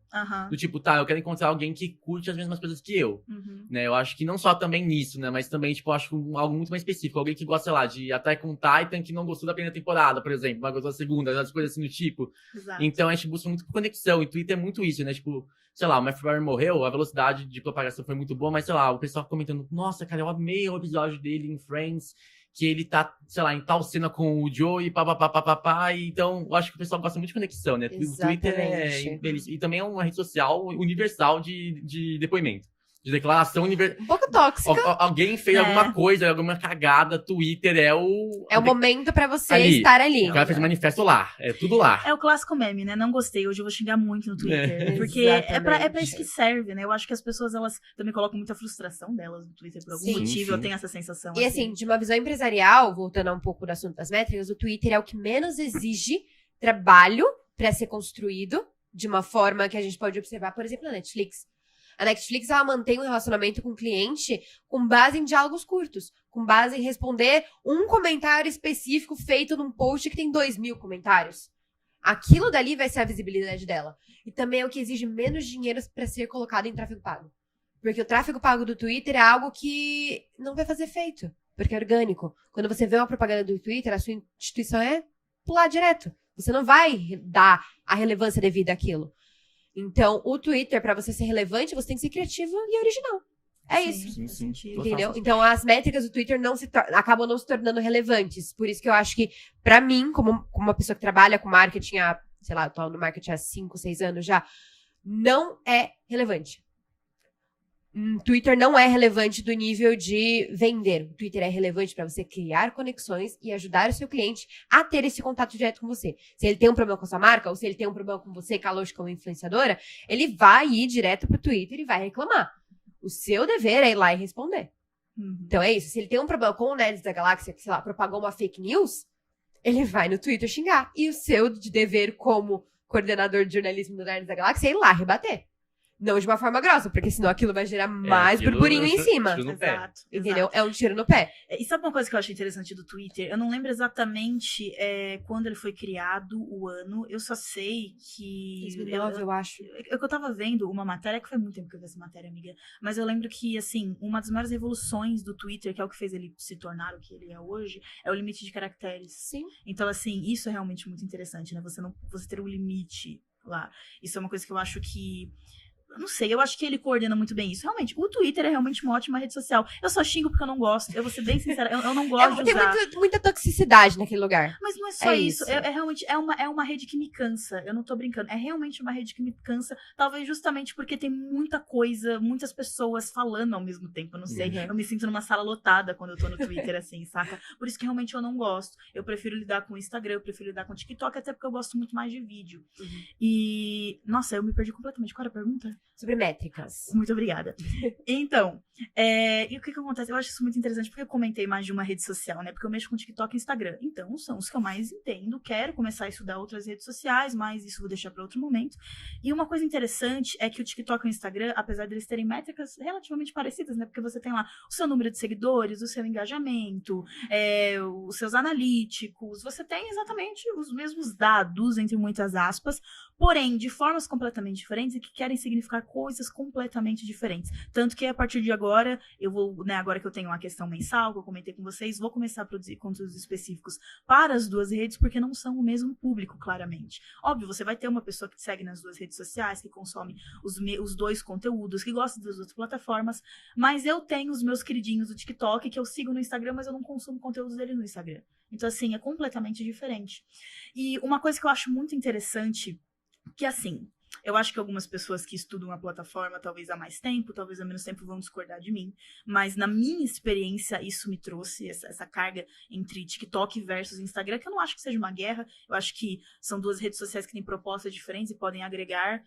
Do tipo, eu quero encontrar alguém que curte as mesmas coisas que eu, né? Eu acho que não só também nisso, né? Mas também, tipo, eu acho algo muito mais específico. Alguém que gosta, sei lá, de Attack on Titan, que não gostou da primeira temporada, por exemplo, mas gostou da segunda, as coisas assim do tipo. Exato. Então, a gente busca muito por conexão, e Twitter é muito isso, né? Tipo, sei lá, o Matthew Perry morreu, a velocidade de propagação foi muito boa, mas, sei lá, o pessoal comentando, nossa, cara, eu amei o episódio dele em Friends, que ele tá, sei lá, em tal cena com o Joey, papapá, então eu acho que o pessoal gosta muito de conexão, né? Exatamente. O Twitter e também é uma rede social universal de depoimento. de declaração universal. Um pouco tóxica. Alguém fez alguma coisa, alguma cagada, Twitter é o... É o momento pra você Ali. estar ali. O cara fez manifesto lá, é tudo lá. É o clássico meme, né? Não gostei, hoje eu vou xingar muito no Twitter. Porque Exatamente. é pra isso que serve, né? Eu acho que as pessoas, elas também colocam muita frustração delas no Twitter por algum Sim, motivo. sim. Eu tenho essa sensação. E assim, de uma visão empresarial, voltando a um pouco do assunto das métricas, o Twitter é o que menos exige trabalho pra ser construído, de uma forma que a gente pode observar, por exemplo, na Netflix. A Netflix, ela mantém um relacionamento com o cliente com base em diálogos curtos, com base em responder um comentário específico feito num post que tem 2.000 comentários. Aquilo dali vai ser a visibilidade dela. E também é o que exige menos dinheiro para ser colocado em tráfego pago. Porque o tráfego pago do Twitter é algo que não vai fazer efeito, porque é orgânico. Quando você vê uma propaganda do Twitter, a sua instituição é pular direto. Você não vai dar a relevância devida àquilo. Então, o Twitter, pra você ser relevante, você tem que ser criativo e original. É isso. Sim. Entendeu? Então, as métricas do Twitter acabam não se tornando relevantes. Por isso que eu acho que, pra mim, como uma pessoa que trabalha com marketing há, sei lá, eu tô no marketing há 5, 6 anos já, não é relevante. Twitter não é relevante do nível de vender. O Twitter é relevante para você criar conexões e ajudar o seu cliente a ter esse contato direto com você. Se ele tem um problema com a sua marca, ou se ele tem um problema com você, Kalosh, como influenciadora, ele vai ir direto pro Twitter e vai reclamar. O seu dever é ir lá e responder. Então é isso. Se ele tem um problema com o Nerds da Galáxia, que, sei lá, propagou uma fake news, ele vai no Twitter xingar. E o seu dever como coordenador de jornalismo do Nerds da Galáxia é ir lá rebater. Não de uma forma grossa, porque senão aquilo vai gerar mais burburinho em cima. Exato. Entendeu? É um tiro no pé. E sabe uma coisa que eu acho interessante do Twitter? Eu não lembro exatamente quando ele foi criado, o ano. Eu só sei que... 2009, eu acho. Eu tava vendo uma matéria, que foi muito tempo que eu vi essa matéria, amiga. Mas eu lembro que, assim, uma das maiores revoluções do Twitter, que é o que fez ele se tornar o que ele é hoje, é o limite de caracteres. Sim. Então, assim, isso é realmente muito interessante, né? Você ter um limite lá. Isso é uma coisa que eu acho que... Não sei, eu acho que ele coordena muito bem isso. Realmente, o Twitter é realmente uma ótima rede social. Eu só xingo porque eu não gosto. Eu vou ser bem sincera, eu não gosto de usar. Tem muita toxicidade naquele lugar. Mas não é só isso. Realmente, é uma rede que me cansa. Eu não tô brincando. É realmente uma rede que me cansa. Talvez justamente porque tem muita coisa, muitas pessoas falando ao mesmo tempo. Eu não sei. Eu me sinto numa sala lotada quando eu tô no Twitter, assim, saca? Por isso que realmente eu não gosto. Eu prefiro lidar com o Instagram, eu prefiro lidar com o TikTok, até porque eu gosto muito mais de vídeo. E, nossa, eu me perdi completamente. Qual era a pergunta? Sobre métricas. Muito obrigada. Então, e o que acontece? Eu acho isso muito interessante, porque eu comentei mais de uma rede social, né? Porque eu mexo com TikTok e Instagram. Então, são os que eu mais entendo. Quero começar a estudar outras redes sociais, mas isso vou deixar para outro momento. E uma coisa interessante é que o TikTok e o Instagram, apesar deles terem métricas relativamente parecidas, né? Porque você tem lá o seu número de seguidores, o seu engajamento, os seus analíticos. Você tem exatamente os mesmos dados, entre muitas aspas, porém, de formas completamente diferentes e que querem significar coisas completamente diferentes. Tanto que a partir de agora, eu vou, né, agora que eu tenho uma questão mensal, que eu comentei com vocês, vou começar a produzir conteúdos específicos para as duas redes, porque não são o mesmo público, claramente. Óbvio, você vai ter uma pessoa que te segue nas duas redes sociais, que consome os dois conteúdos, que gosta das outras plataformas, mas eu tenho os meus queridinhos do TikTok, que eu sigo no Instagram, mas eu não consumo conteúdos deles no Instagram. Então, assim, é completamente diferente. E uma coisa que eu acho muito interessante, que assim, eu acho que algumas pessoas que estudam a plataforma, talvez há mais tempo, talvez há menos tempo, vão discordar de mim, mas na minha experiência, isso me trouxe essa carga entre TikTok versus Instagram, que eu não acho que seja uma guerra, eu acho que são duas redes sociais que têm propostas diferentes e podem agregar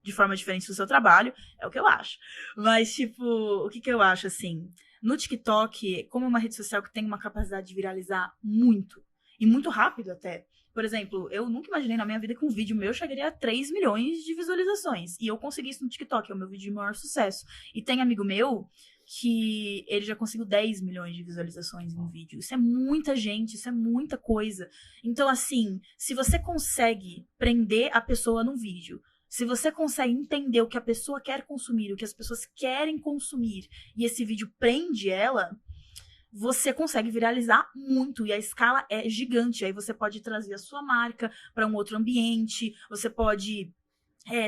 de forma diferente no seu trabalho, é o que eu acho. Mas, tipo, o que eu acho, assim, no TikTok, como é uma rede social que tem uma capacidade de viralizar muito, e muito rápido até. Por exemplo, eu nunca imaginei na minha vida que um vídeo meu chegaria a 3 milhões de visualizações. E eu consegui isso no TikTok, é o meu vídeo de maior sucesso. E tem amigo meu que ele já conseguiu 10 milhões de visualizações em um vídeo. Isso é muita gente, isso é muita coisa. Então, assim, se você consegue prender a pessoa num vídeo, se você consegue entender o que a pessoa quer consumir, o que as pessoas querem consumir, e esse vídeo prende ela, você consegue viralizar muito, e a escala é gigante. Aí você pode trazer a sua marca para um outro ambiente, você pode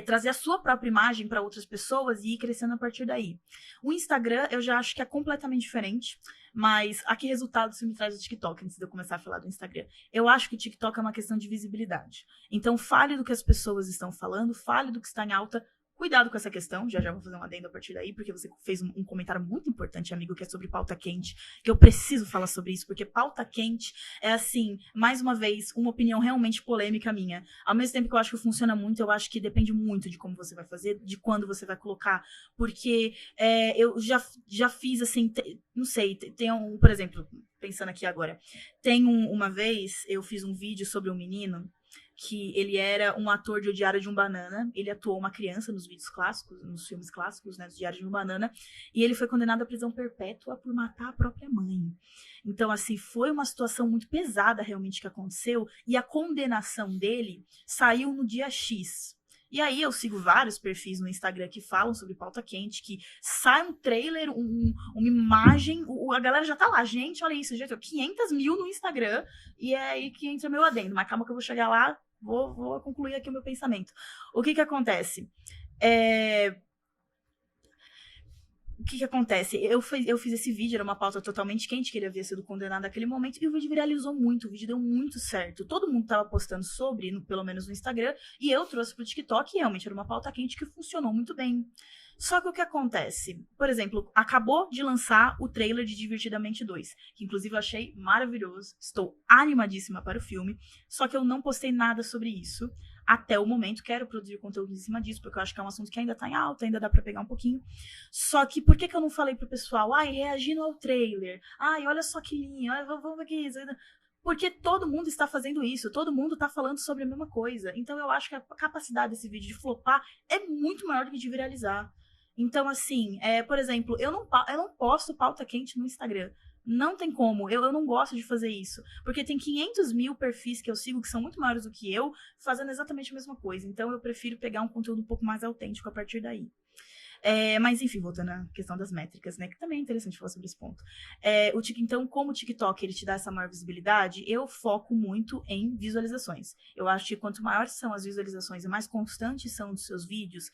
trazer a sua própria imagem para outras pessoas e ir crescendo a partir daí. O Instagram eu já acho que é completamente diferente, mas a que resultado isso me traz o TikTok, antes de eu começar a falar do Instagram? Eu acho que o TikTok é uma questão de visibilidade. Então fale do que as pessoas estão falando, fale do que está em alta, Cuidado com essa questão, já vou fazer um adendo a partir daí, porque você fez um comentário muito importante, amigo, que é sobre pauta quente, que eu preciso falar sobre isso, porque pauta quente é, assim, mais uma vez, uma opinião realmente polêmica minha. Ao mesmo tempo que eu acho que funciona muito, eu acho que depende muito de como você vai fazer, de quando você vai colocar, porque eu já fiz, assim, não sei, tem por exemplo, pensando aqui agora, uma vez eu fiz um vídeo sobre um menino que ele era um ator de O Diário de um Banana, ele atuou uma criança nos vídeos clássicos, nos filmes clássicos, né, do Diário de um Banana, e ele foi condenado à prisão perpétua por matar a própria mãe. Então, assim, foi uma situação muito pesada realmente que aconteceu, e a condenação dele saiu no dia X. E aí eu sigo vários perfis no Instagram que falam sobre pauta quente, que sai um trailer, uma imagem, a galera já tá lá, gente, olha isso, gente, 500 mil no Instagram, e é aí que entra meu adendo, mas calma que eu vou chegar lá, vou concluir aqui o meu pensamento. O que acontece? O que acontece? Eu fiz esse vídeo, era uma pauta totalmente quente, que ele havia sido condenado naquele momento, e o vídeo viralizou muito, o vídeo deu muito certo. Todo mundo tava postando sobre, pelo menos no Instagram, e eu trouxe pro TikTok, e realmente era uma pauta quente que funcionou muito bem. Só que o que acontece? Por exemplo, acabou de lançar o trailer de Divertidamente 2, que inclusive eu achei maravilhoso, estou animadíssima para o filme, só que eu não postei nada sobre isso até o momento. Quero produzir conteúdo em cima disso, porque eu acho que é um assunto que ainda tá em alta, ainda dá pra pegar um pouquinho. Só que por que eu não falei pro pessoal, reagindo ao trailer, olha só que lindo, vamos ver que isso. Porque todo mundo está fazendo isso, todo mundo está falando sobre a mesma coisa. Então eu acho que a capacidade desse vídeo de flopar é muito maior do que de viralizar. Então, assim, por exemplo, eu não posto pauta quente no Instagram. Não tem como, eu não gosto de fazer isso. Porque tem 500 mil perfis que eu sigo, que são muito maiores do que eu, fazendo exatamente a mesma coisa. Então eu prefiro pegar um conteúdo um pouco mais autêntico a partir daí. Mas, enfim, voltando à questão das métricas, né? Que também é interessante falar sobre esse ponto. Então, como o TikTok ele te dá essa maior visibilidade, eu foco muito em visualizações. Eu acho que quanto maiores são as visualizações e mais constantes são os seus vídeos,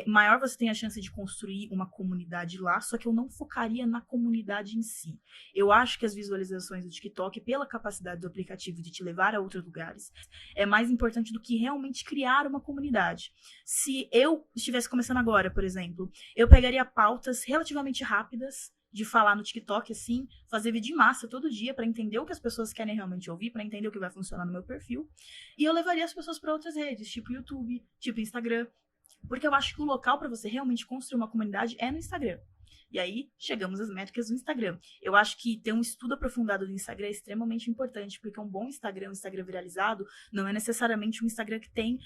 maior você tem a chance de construir uma comunidade lá, só que eu não focaria na comunidade em si. Eu acho que as visualizações do TikTok, pela capacidade do aplicativo de te levar a outros lugares, é mais importante do que realmente criar uma comunidade. Se eu estivesse começando agora, por exemplo, eu pegaria pautas relativamente rápidas de falar no TikTok, assim, fazer vídeo em massa todo dia para entender o que as pessoas querem realmente ouvir, para entender o que vai funcionar no meu perfil, e eu levaria as pessoas para outras redes, tipo YouTube, tipo Instagram, porque eu acho que o local para você realmente construir uma comunidade é no Instagram. E aí, chegamos às métricas do Instagram. Eu acho que ter um estudo aprofundado do Instagram é extremamente importante, porque um bom Instagram, um Instagram viralizado, não é necessariamente um Instagram que tem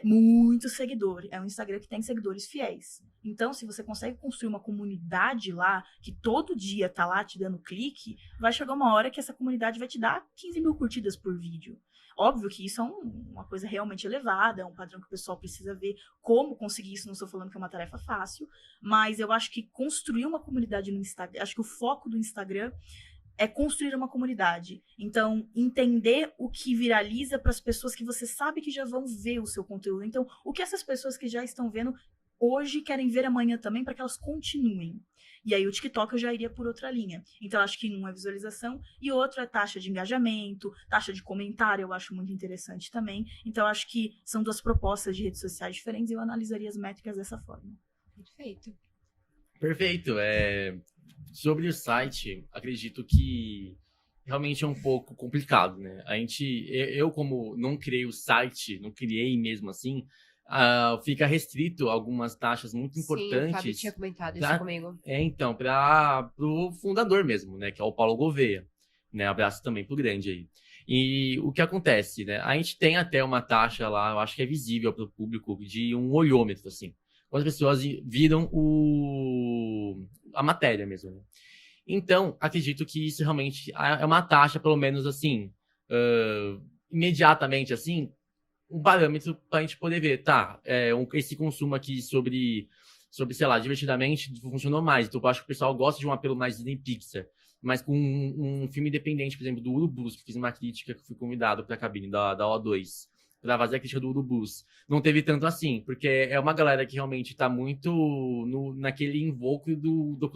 muito seguidor. É um Instagram que tem seguidores fiéis. Então, se você consegue construir uma comunidade lá, que todo dia tá lá te dando clique, vai chegar uma hora que essa comunidade vai te dar 15 mil curtidas por vídeo. Óbvio que isso é uma coisa realmente elevada, é um padrão que o pessoal precisa ver como conseguir isso. Não estou falando que é uma tarefa fácil, mas eu acho que construir uma comunidade no Instagram, acho que o foco do Instagram é construir uma comunidade. Então, entender o que viraliza para as pessoas que você sabe que já vão ver o seu conteúdo. Então, o que essas pessoas que já estão vendo hoje querem ver amanhã também, para que elas continuem. E aí o TikTok eu já iria por outra linha. Então, eu acho que um é visualização e outro é taxa de engajamento, taxa de comentário, eu acho muito interessante também. Então, eu acho que são duas propostas de redes sociais diferentes e eu analisaria as métricas dessa forma. Perfeito. Sobre o site, acredito que realmente é um pouco complicado, né? Eu como não criei o site, não criei mesmo assim, fica restrito a algumas taxas muito importantes. Sim, o Fábio tinha comentado isso comigo. Então, para o fundador mesmo, né? Que é o Paulo Gouveia. Né? Abraço também pro grande aí. E o que acontece, né? A gente tem até uma taxa lá, eu acho que é visível para o público, de um olhômetro, assim. Quando as pessoas viram a matéria mesmo, né? Então, acredito que isso realmente é uma taxa, pelo menos assim, imediatamente, assim, um parâmetro para a gente poder ver, esse consumo aqui sobre, sei lá, Divertidamente funcionou mais. Então, eu acho que o pessoal gosta de um apelo mais Disney Pixar. Mas com um filme independente, por exemplo, do Urubus, que fiz uma crítica, que fui convidado para a cabine da O2, para fazer a crítica do Urubus. Não teve tanto assim, porque é uma galera que realmente está muito naquele invólucro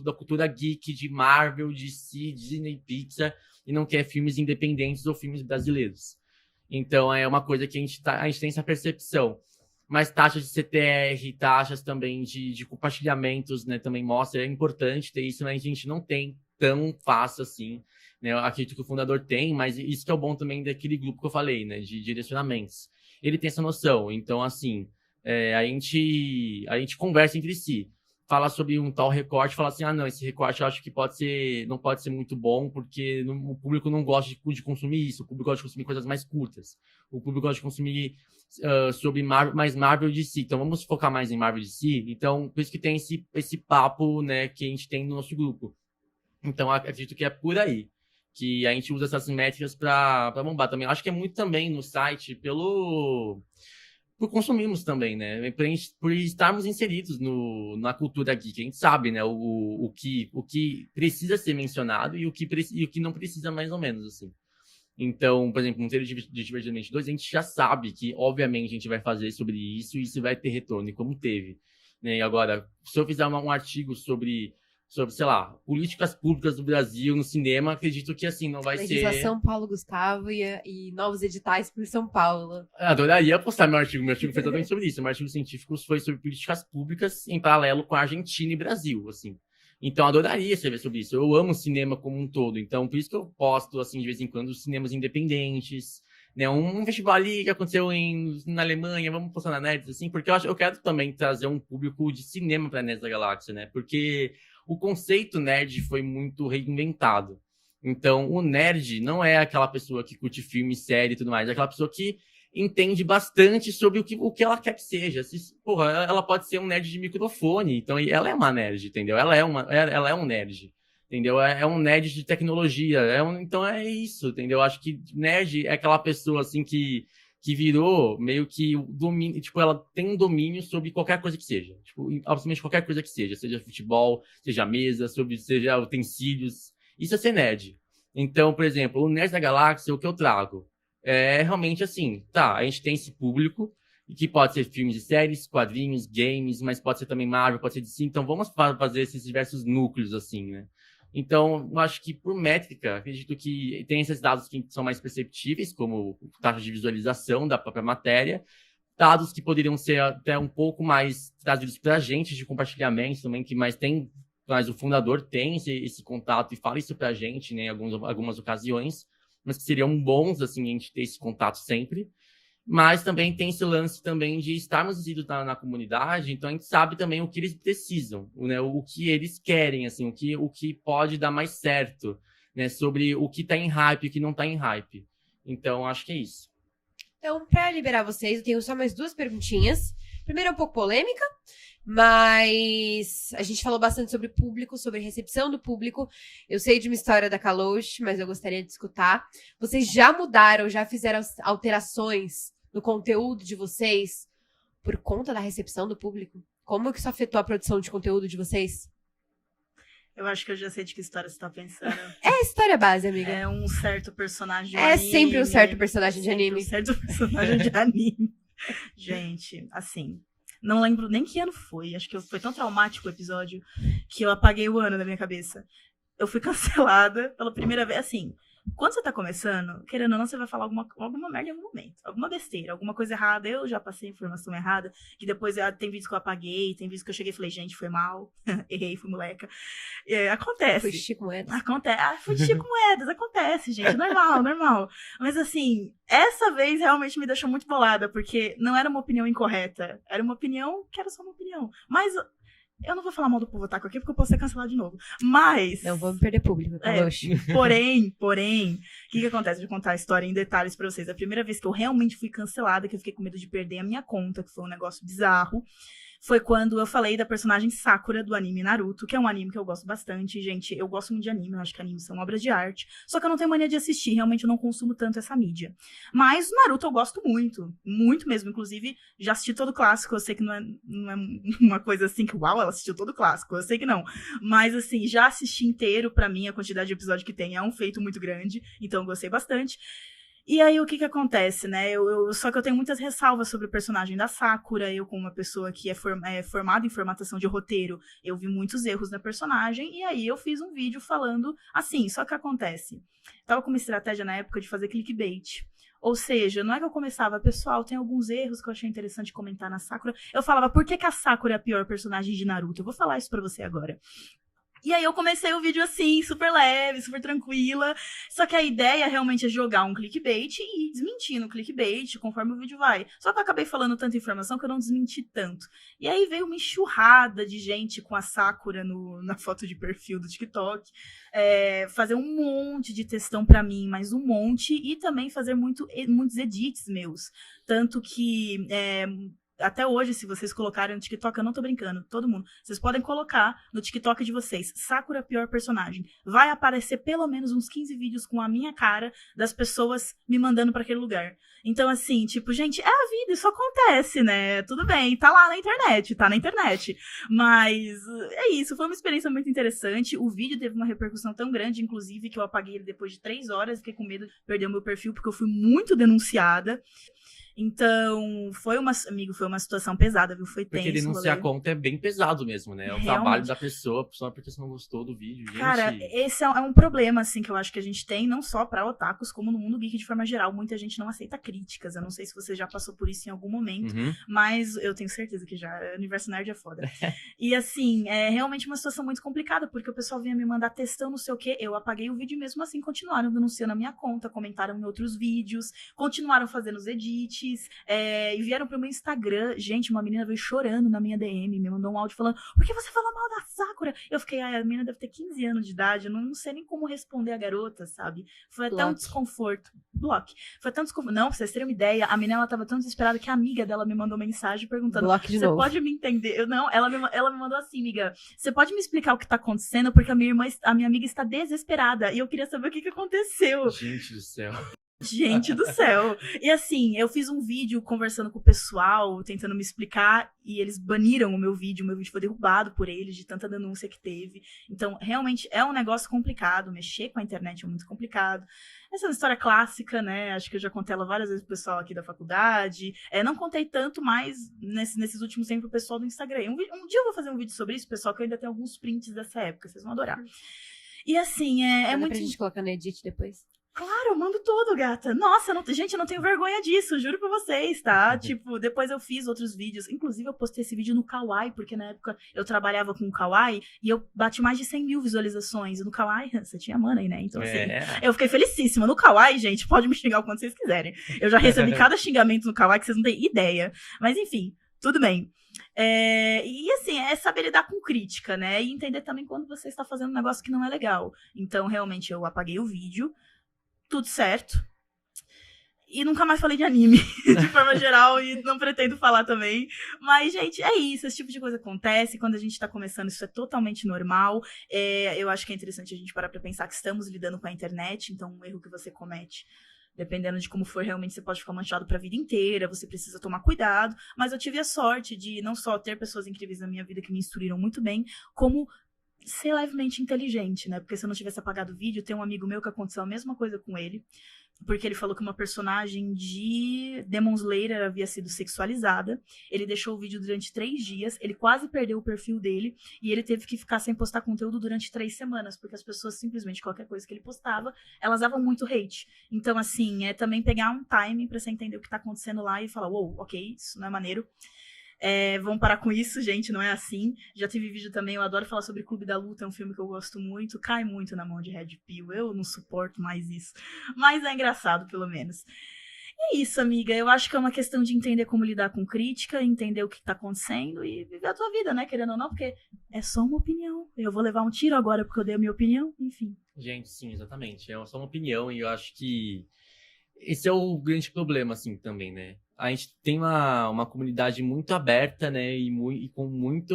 da cultura geek, de Marvel, DC, Disney Pixar, e não quer filmes independentes ou filmes brasileiros. Então, é uma coisa que a gente tem essa percepção. mas taxas de CTR, taxas também de compartilhamentos, né, também mostra, é importante ter isso, mas a gente não tem tão fácil assim, né, eu acredito que o fundador tem, mas isso que é o bom também daquele grupo que eu falei, né, de direcionamentos. Ele tem essa noção, então, assim, a gente conversa entre si, fala sobre um tal recorte, fala assim, não, esse recorte eu acho que não pode ser muito bom, porque o público não gosta de consumir isso, o público gosta de consumir coisas mais curtas, o público gosta de consumir sobre mais Marvel de si, então vamos focar mais em Marvel de si, então por isso que tem esse papo, né, que a gente tem no nosso grupo. Então acredito que é por aí, que a gente usa essas métricas para bombar também. Acho que é muito também no site por consumirmos também, né? Por estarmos inseridos na cultura geek. A gente sabe, né? O que precisa ser mencionado e o que não precisa, mais ou menos, assim. Então, por exemplo, no trailer de Divertidamente 2, a gente já sabe que, obviamente, a gente vai fazer sobre isso e isso vai ter retorno, e como teve. Né? E agora, se eu fizer um artigo sobre, sei lá, políticas públicas do Brasil no cinema, acredito que, assim, não vai ser... Legislação Paulo Gustavo e novos editais por São Paulo. Adoraria postar meu artigo foi exatamente sobre isso. Meu artigo científico foi sobre políticas públicas em paralelo com a Argentina e Brasil, assim. Então, adoraria escrever sobre isso. Eu amo cinema como um todo. Então, por isso que eu posto, assim, de vez em quando, os cinemas independentes, né? Um festival ali que aconteceu na Alemanha, vamos postar na Nerds, assim, porque eu quero também trazer um público de cinema pra Nerds da Galáxia, né? Porque o conceito nerd foi muito reinventado. Então, o nerd não é aquela pessoa que curte filme, série e tudo mais. É aquela pessoa que entende bastante sobre o que ela quer que seja. Porra, ela pode ser um nerd de microfone. Então, ela é uma nerd, entendeu? Ela é um nerd, entendeu? É um nerd de tecnologia. Então, é isso, entendeu? Acho que nerd é aquela pessoa, assim, que virou meio que o domínio, tipo, ela tem um domínio sobre qualquer coisa que seja. Tipo, absolutamente qualquer coisa que seja futebol, seja mesa, seja utensílios. Isso é ser nerd. Então, por exemplo, o Nerd da Galáxia, o que eu trago é realmente assim, tá, a gente tem esse público, que pode ser filmes e séries, quadrinhos, games, mas pode ser também Marvel, pode ser DC, então vamos fazer esses diversos núcleos, assim, né? Então, eu acho que por métrica, acredito que tem esses dados que são mais perceptíveis, como taxa de visualização da própria matéria, dados que poderiam ser até um pouco mais trazidos para a gente, de compartilhamento também, mas o fundador tem esse contato e fala isso para a gente, né, em algumas ocasiões, mas que seriam bons, assim, a gente ter esse contato sempre. Mas também tem esse lance também de estarmos inseridos na comunidade, então a gente sabe também o que eles precisam, né, o que eles querem, assim, o que pode dar mais certo, né, sobre o que está em hype e o que não está em hype. Então, acho que é isso. Então, para liberar vocês, eu tenho só mais 2 perguntinhas. Primeiro é um pouco polêmica, mas a gente falou bastante sobre público, sobre recepção do público. Eu sei de uma história da Kaloush, mas eu gostaria de escutar. Vocês já mudaram, já fizeram alterações no conteúdo de vocês por conta da recepção do público? Como que isso afetou a produção de conteúdo de vocês? Eu acho que eu já sei de que história você tá pensando. É a história base, amiga. É um certo personagem de É anime. sempre um certo personagem de anime. Um certo personagem de anime. Gente, assim, não lembro nem que ano foi. Acho que foi tão traumático o episódio que eu apaguei o ano da minha cabeça. Eu fui cancelada pela primeira vez, assim... Quando você tá começando, querendo ou não, você vai falar alguma merda em algum momento. Alguma besteira, alguma coisa errada. Eu já passei informação errada, que depois tem vídeos que eu apaguei, tem vídeos que eu cheguei e falei, gente, foi mal. Errei, fui moleca. Acontece. Foi de Chico Moedas. Acontece. Foi de Chico Moedas, acontece, gente. Normal. Mas assim, essa vez realmente me deixou muito bolada, porque não era uma opinião incorreta. Era uma opinião que era só uma opinião. Mas... eu não vou falar mal do povo otaku aqui, porque eu posso ser cancelado de novo. Mas... não vamos perder público, porém, o que acontece? Vou contar a história em detalhes pra vocês. A primeira vez que eu realmente fui cancelada, que eu fiquei com medo de perder a minha conta, que foi um negócio bizarro, foi quando eu falei da personagem Sakura do anime Naruto, que é um anime que eu gosto bastante. Gente, eu gosto muito de anime, eu acho que animes são obras de arte. Só que eu não tenho mania de assistir, realmente eu não consumo tanto essa mídia. Mas Naruto eu gosto muito, muito mesmo. Inclusive, já assisti todo o clássico, eu sei que não é uma coisa assim que, uau, ela assistiu todo o clássico, eu sei que não. Mas, assim, já assisti inteiro, pra mim, a quantidade de episódio que tem é um feito muito grande, então eu gostei bastante. E aí, o que acontece, né? Só que eu tenho muitas ressalvas sobre o personagem da Sakura. Eu, como uma pessoa que é formada em formatação de roteiro, eu vi muitos erros na personagem. E aí, eu fiz um vídeo falando assim. Só que acontece. Tava com uma estratégia na época de fazer clickbait. Ou seja, não é que eu começava, pessoal, tem alguns erros que eu achei interessante comentar na Sakura. Eu falava, por que a Sakura é a pior personagem de Naruto? Eu vou falar isso pra você agora. E aí eu comecei o vídeo assim, super leve, super tranquila. Só que a ideia realmente é jogar um clickbait e ir desmentindo o clickbait conforme o vídeo vai. Só que eu acabei falando tanta informação que eu não desmenti tanto. E aí veio uma enxurrada de gente com a Sakura na foto de perfil do TikTok. Fazer um monte de textão pra mim, mas um monte. E também fazer muitos edits meus. Tanto que... até hoje, se vocês colocarem no TikTok, eu não tô brincando, todo mundo. Vocês podem colocar no TikTok de vocês, Sakura pior personagem. Vai aparecer pelo menos uns 15 vídeos com a minha cara das pessoas me mandando pra aquele lugar. Então, assim, tipo, gente, é a vida, isso acontece, né? Tudo bem, tá lá na internet, tá na internet. Mas é isso, foi uma experiência muito interessante. O vídeo teve uma repercussão tão grande, inclusive, que eu apaguei ele depois de 3 horas. Fiquei com medo de perder o meu perfil, porque eu fui muito denunciada. Então, foi uma situação pesada, viu? Foi tenso. Porque denunciar a conta é bem pesado mesmo, né? É o trabalho da pessoa, só porque você não gostou do vídeo, gente. Cara, esse é um problema, assim, que eu acho que a gente tem, não só pra otakus, como no mundo geek de forma geral. Muita gente não aceita críticas. Eu não sei se você já passou por isso em algum momento, mas eu tenho certeza que já. O universo nerd é foda. E, assim, é realmente uma situação muito complicada, porque o pessoal vinha me mandar textão, não sei o quê. Eu apaguei o vídeo e mesmo assim continuaram denunciando a minha conta, comentaram em outros vídeos, continuaram fazendo os edits. E vieram pro meu Instagram. Gente, uma menina veio chorando na minha DM, me mandou um áudio falando, por que você falou mal da Sakura? Eu fiquei, a menina deve ter 15 anos de idade, eu não sei nem como responder a garota, sabe? Foi até um desconforto. Foi tão desconforto. Não, pra vocês terem uma ideia, a menina, ela tava tão desesperada que a amiga dela me mandou mensagem perguntando, você pode me entender? Ela me mandou assim, amiga, você pode me explicar o que tá acontecendo? Porque a minha amiga está desesperada e eu queria saber o que aconteceu. Gente do céu. Gente do céu. E assim, eu fiz um vídeo conversando com o pessoal, tentando me explicar, e eles baniram o meu vídeo foi derrubado por eles, de tanta denúncia que teve. Então, realmente, é um negócio complicado, mexer com a internet é muito complicado. Essa é uma história clássica, né, acho que eu já contei ela várias vezes pro pessoal aqui da faculdade, não contei tanto mais nesses últimos tempos pro pessoal do Instagram. Um dia eu vou fazer um vídeo sobre isso, pessoal, que eu ainda tenho alguns prints dessa época, vocês vão adorar. E assim, é muito... pra gente colocar no edit depois. Claro, eu mando tudo, gata. Nossa, gente, eu não tenho vergonha disso, juro pra vocês, tá? Tipo, depois eu fiz outros vídeos. Inclusive, eu postei esse vídeo no Kawaii, porque na época eu trabalhava com o Kawaii e eu bati mais de 100 mil visualizações. E no Kawaii, você tinha money, né? Então, assim, eu fiquei felicíssima. No Kawaii, gente, pode me xingar o quanto vocês quiserem. Eu já recebi cada xingamento no Kawaii que vocês não têm ideia. Mas, enfim, tudo bem. E assim, é saber lidar com crítica, né? E entender também quando você está fazendo um negócio que não é legal. Então, realmente, eu apaguei o vídeo. Tudo certo. E nunca mais falei de anime, de forma geral, e não pretendo falar também. Mas, gente, é isso. Esse tipo de coisa acontece. Quando a gente tá começando, isso é totalmente normal. Eu acho que é interessante a gente parar pra pensar que estamos lidando com a internet. Então, um erro que você comete, dependendo de como for, realmente você pode ficar manchado pra vida inteira. Você precisa tomar cuidado. Mas eu tive a sorte de não só ter pessoas incríveis na minha vida que me instruíram muito bem, como... ser levemente inteligente, né? Porque se eu não tivesse apagado o vídeo, tem um amigo meu que aconteceu a mesma coisa com ele, porque ele falou que uma personagem de Demon Slayer havia sido sexualizada. Ele deixou o vídeo durante 3 dias, ele quase perdeu o perfil dele, e ele teve que ficar sem postar conteúdo durante 3 semanas, porque as pessoas, simplesmente, qualquer coisa que ele postava, elas davam muito hate. Então, assim, é também pegar um timing pra você entender o que tá acontecendo lá e falar, uou, ok, isso não é maneiro. Vamos parar com isso, gente, não é assim. Já tive vídeo também, eu adoro falar sobre Clube da Luta, é um filme que eu gosto muito, cai muito na mão de Red Pill, eu não suporto mais isso, mas é engraçado, pelo menos. E é isso, amiga, eu acho que é uma questão de entender como lidar com crítica, entender o que tá acontecendo e viver a tua vida, né, querendo ou não, porque é só uma opinião. Eu vou levar um tiro agora porque eu dei a minha opinião, enfim. Gente, sim, exatamente, é só uma opinião e eu acho que esse é o grande problema, assim, também, né? A gente tem uma comunidade muito aberta, né? E com muita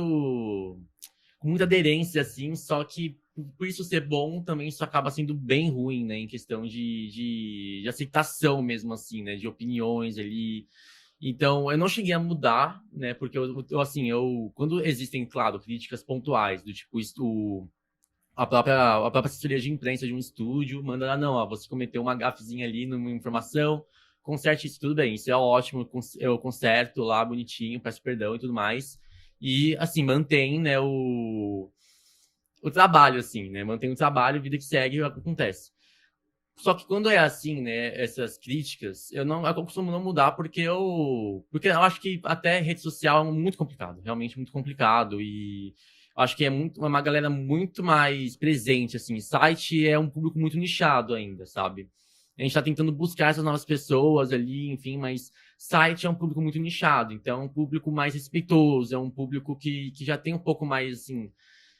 aderência, assim, só que por isso ser bom, também isso acaba sendo bem ruim, né? Em questão de aceitação mesmo, assim, né? De opiniões ali. Então, eu não cheguei a mudar, né? Porque quando existem, claro, críticas pontuais, do tipo, a própria assessoria de imprensa de um estúdio manda lá, não, ó, você cometeu uma gafezinha ali numa informação, conserte isso, tudo bem, isso é ótimo, eu conserto lá bonitinho, peço perdão e tudo mais. E, assim, mantém, né, o trabalho, assim, né, mantém o trabalho, vida que segue, acontece. Só que quando é assim, né, essas críticas, eu costumo não mudar porque eu acho que até rede social é muito complicado, realmente muito complicado, e acho que é uma galera muito mais presente, assim. Site é um público muito nichado ainda, sabe? A gente tá tentando buscar essas novas pessoas ali, enfim, mas site é um público muito nichado, então é um público mais respeitoso, é um público que já tem um pouco mais, assim,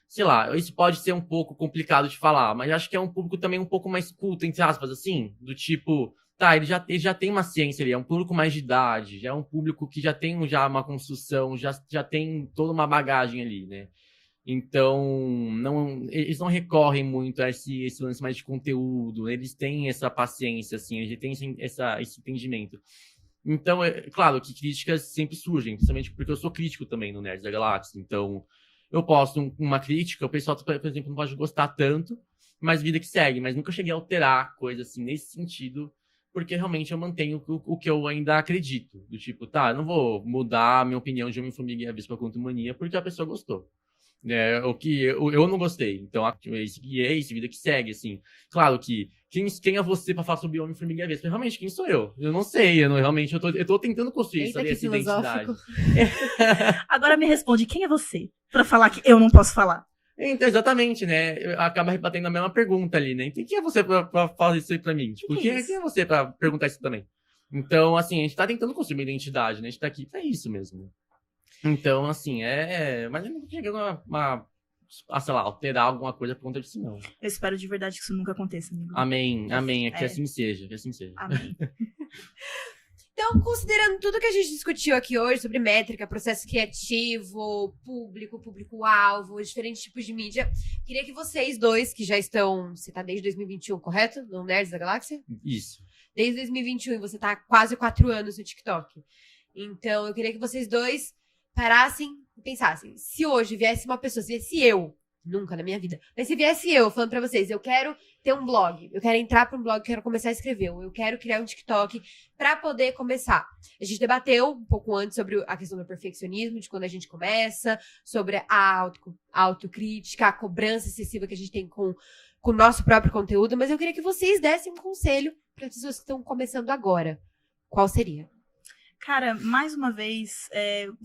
sei lá, isso pode ser um pouco complicado de falar, mas acho que é um público também um pouco mais culto, entre aspas, assim, do tipo, tá, ele já tem uma ciência ali, é um público mais de idade, já é um público que já tem já uma construção, já tem toda uma bagagem ali, né? Então, eles não recorrem muito a esse lance mais de conteúdo, eles têm essa paciência, assim, eles têm esse entendimento. Então, é claro que críticas sempre surgem, principalmente porque eu sou crítico também no Nerds da Galáxia. Então, eu posto uma crítica, o pessoal, por exemplo, não pode gostar tanto, mas vida que segue. Mas nunca cheguei a alterar coisa assim nesse sentido, porque realmente eu mantenho o que eu ainda acredito. Do tipo, tá, eu não vou mudar a minha opinião de Homem-Formiga e a Vespa contra Mania porque a pessoa gostou. O que eu não gostei. Então, é isso, vida que segue, assim. Claro que quem é você pra falar sobre Homem-Formiga e a Vespa? Realmente, quem sou eu? Eu não sei, realmente, eu tô tentando construir Eita, essa identidade. Agora me responde, quem é você pra falar que eu não posso falar? Então, exatamente, né? Acaba rebatendo a mesma pergunta ali, né? Então, quem é você pra falar isso aí pra mim? Tipo, quem é você pra perguntar isso também? Então, assim, a gente tá tentando construir uma identidade, né? A gente tá aqui pra isso mesmo. Então, assim, mas eu não chegando sei lá, alterar alguma coisa por conta disso, não. Eu espero de verdade que isso nunca aconteça, amigo. Amém, amém. Que assim seja, que assim seja. Amém. Então, considerando tudo que a gente discutiu aqui hoje sobre métrica, processo criativo, público-alvo, diferentes tipos de mídia, queria que vocês dois, que já estão, você tá desde 2021, correto? No Nerds da Galáxia? Isso. Desde 2021 e você tá há quase 4 anos no TikTok. Então, eu queria que vocês dois parassem e pensassem, se hoje viesse uma pessoa, se viesse eu, nunca na minha vida, mas se viesse eu falando pra vocês, eu quero ter um blog, eu quero entrar pra um blog, quero começar a escrever, ou eu quero criar um TikTok pra poder começar. A gente debateu um pouco antes sobre a questão do perfeccionismo, de quando a gente começa, sobre a autocrítica, a cobrança excessiva que a gente tem com o nosso próprio conteúdo, mas eu queria que vocês dessem um conselho para as pessoas que estão começando agora. Qual seria? Cara, mais uma vez,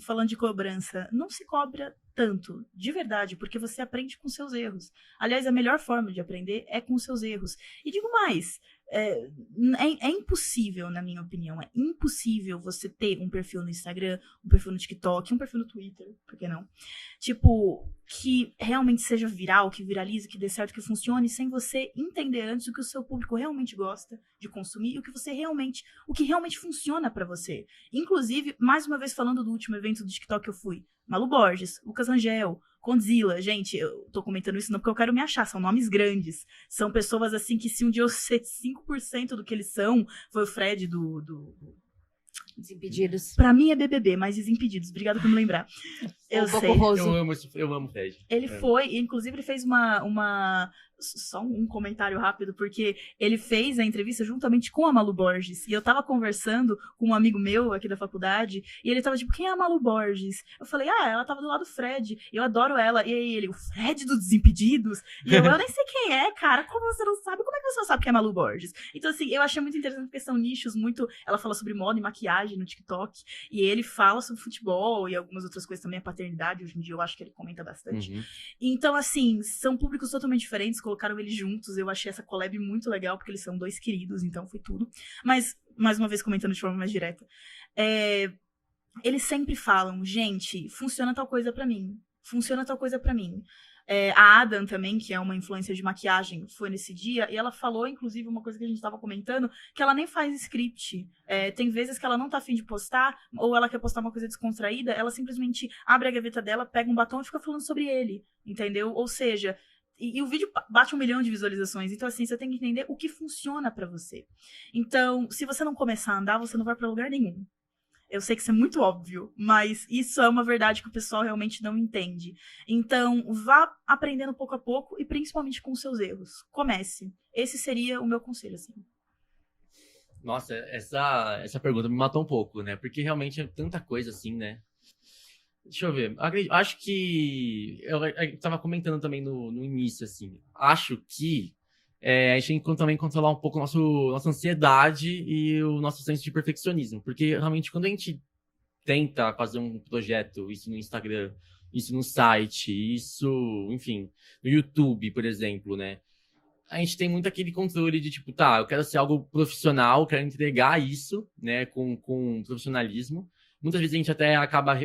falando de cobrança, não se cobra tanto, de verdade, porque você aprende com seus erros. Aliás, a melhor forma de aprender é com seus erros. E digo mais, é impossível, na minha opinião, é impossível você ter um perfil no Instagram, um perfil no TikTok, um perfil no Twitter, por que não? Tipo, que realmente seja viral, que viralize, que dê certo, que funcione, sem você entender antes o que o seu público realmente gosta de consumir e o que realmente funciona pra você. Inclusive, mais uma vez falando do último evento do TikTok que eu fui, Malu Borges, Lucas Rangel, Condzilla, gente, eu tô comentando isso não porque eu quero me achar, são nomes grandes, são pessoas assim que se um dia eu ser 5% do que eles são, foi o Fred do Desimpedidos. Pra mim é BBB, mas Desimpedidos, obrigada por me lembrar. Eu sei. Eu amo o Fred. Ele foi, inclusive ele fez só um comentário rápido, porque ele fez a entrevista juntamente com a Malu Borges, e eu tava conversando com um amigo meu aqui da faculdade, e ele tava tipo, quem é a Malu Borges? Eu falei, ela tava do lado do Fred, e eu adoro ela, e aí ele, o Fred do Desimpedidos? E eu nem sei quem é, cara, como você não sabe? Como é que você não sabe quem é a Malu Borges? Então assim, eu achei muito interessante, porque são nichos muito, ela fala sobre moda e maquiagem no TikTok, e ele fala sobre futebol e algumas outras coisas também, a paternidade, hoje em dia eu acho que ele comenta bastante. Uhum. Então assim, são públicos totalmente diferentes, colocaram eles juntos, eu achei essa collab muito legal, porque eles são dois queridos, então foi tudo. Mas, mais uma vez comentando de forma mais direta, eles sempre falam, gente, funciona tal coisa pra mim, funciona tal coisa pra mim. A Adam também, que é uma influencer de maquiagem, foi nesse dia, e ela falou, inclusive, uma coisa que a gente tava comentando, que ela nem faz script. Tem vezes que ela não tá afim de postar, ou ela quer postar uma coisa descontraída, ela simplesmente abre a gaveta dela, pega um batom e fica falando sobre ele, entendeu? Ou seja, e o vídeo bate 1 milhão de visualizações. Então, assim, você tem que entender o que funciona pra você. Então, se você não começar a andar, você não vai pra lugar nenhum. Eu sei que isso é muito óbvio, mas isso é uma verdade que o pessoal realmente não entende. Então, vá aprendendo pouco a pouco e principalmente com os seus erros. Comece. Esse seria o meu conselho, assim. Nossa, essa pergunta me matou um pouco, né? Porque realmente é tanta coisa assim, né? Deixa eu ver. Acho que. Eu tava comentando também no início, assim. Acho que a gente tem que também controlar um pouco nossa ansiedade e o nosso senso de perfeccionismo. Porque, realmente, quando a gente tenta fazer um projeto, isso no Instagram, isso no site, isso, enfim, no YouTube, por exemplo, né? A gente tem muito aquele controle de, tipo, tá, eu quero ser algo profissional, quero entregar isso, né, com profissionalismo. Muitas vezes a gente até acaba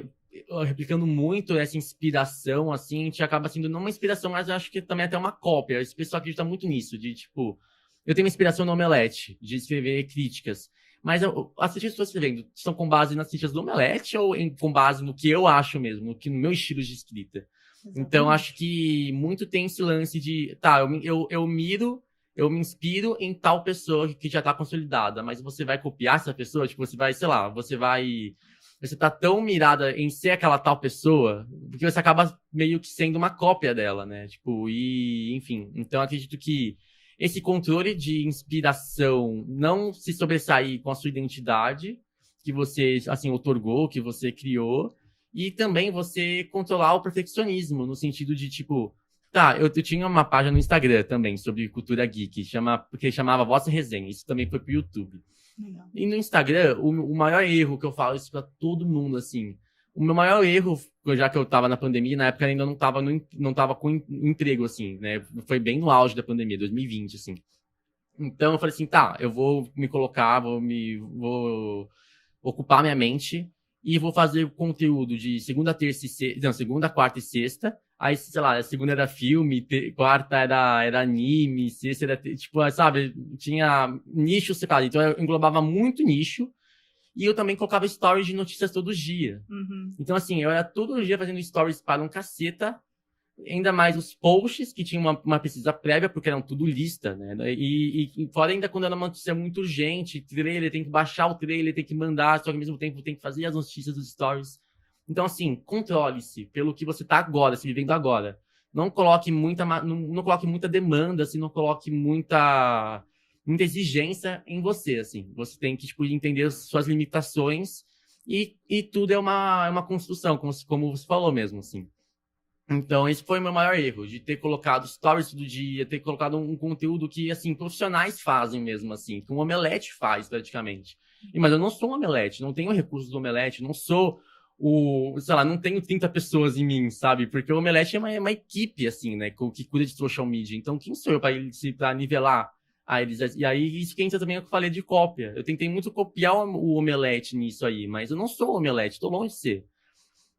replicando muito essa inspiração, assim, a gente acaba sendo não uma inspiração, mas eu acho que também até uma cópia. Esse pessoal acredita muito nisso, de, tipo, eu tenho uma inspiração no Omelete, de escrever críticas. Mas as críticas que eu estou escrevendo são com base nas críticas do Omelete ou com base no que eu acho mesmo, no meu estilo de escrita? Exatamente. Então, acho que muito tem esse lance de, tá, eu me inspiro em tal pessoa que já tá consolidada, mas você vai copiar essa pessoa? Tipo, você vai, sei lá, você tá tão mirada em ser aquela tal pessoa, porque você acaba meio que sendo uma cópia dela, né? Tipo, enfim. Então, acredito que esse controle de inspiração não se sobressair com a sua identidade que você, assim, outorgou, que você criou, e também você controlar o perfeccionismo, no sentido de, tipo, tá, eu tinha uma página no Instagram também sobre cultura geek, que chamava Vossa Resenha, isso também foi pro YouTube. Legal. E no Instagram, o maior erro que eu falo isso pra todo mundo, assim, o meu maior erro, já que eu tava na pandemia, na época ainda não tava com emprego, assim, né? Foi bem no auge da pandemia, 2020, assim. Então eu falei assim, tá, eu vou me colocar, vou ocupar minha mente e vou fazer conteúdo de segunda, quarta e sexta. Aí, sei lá, segunda era filme, quarta era anime, sexta era, tipo, sabe, tinha nicho separado. Então eu englobava muito nicho. E eu também colocava stories de notícias todo dia. Uhum. Então, assim, eu era todo dia fazendo stories para um caceta. Ainda mais os posts, que tinham uma pesquisa prévia, porque eram tudo lista, né? E fora ainda quando era uma notícia muito urgente, trailer, tem que baixar o trailer, tem que mandar, só que ao mesmo tempo tem que fazer as notícias dos stories. Então, assim, controle-se pelo que você tá agora, se vivendo agora. Não coloque não coloque muita demanda, assim, não coloque muita exigência em você, assim. Você tem que, tipo, entender as suas limitações e tudo é uma construção, como você falou mesmo, assim. Então, esse foi o meu maior erro, de ter colocado stories todo dia, ter colocado um conteúdo que, assim, profissionais fazem mesmo, assim, que um Omelete faz, praticamente. Mas eu não sou um Omelete, não tenho recursos do Omelete, não sou sei lá, não tenho 30 pessoas em mim, sabe? Porque o Omelete é uma equipe, assim, né, que cuida de social media. Então, quem sou eu para nivelar a eles? E aí, isso que entra também é o que eu falei de cópia. Eu tentei muito copiar o Omelete nisso aí, mas eu não sou o Omelete, tô longe de ser.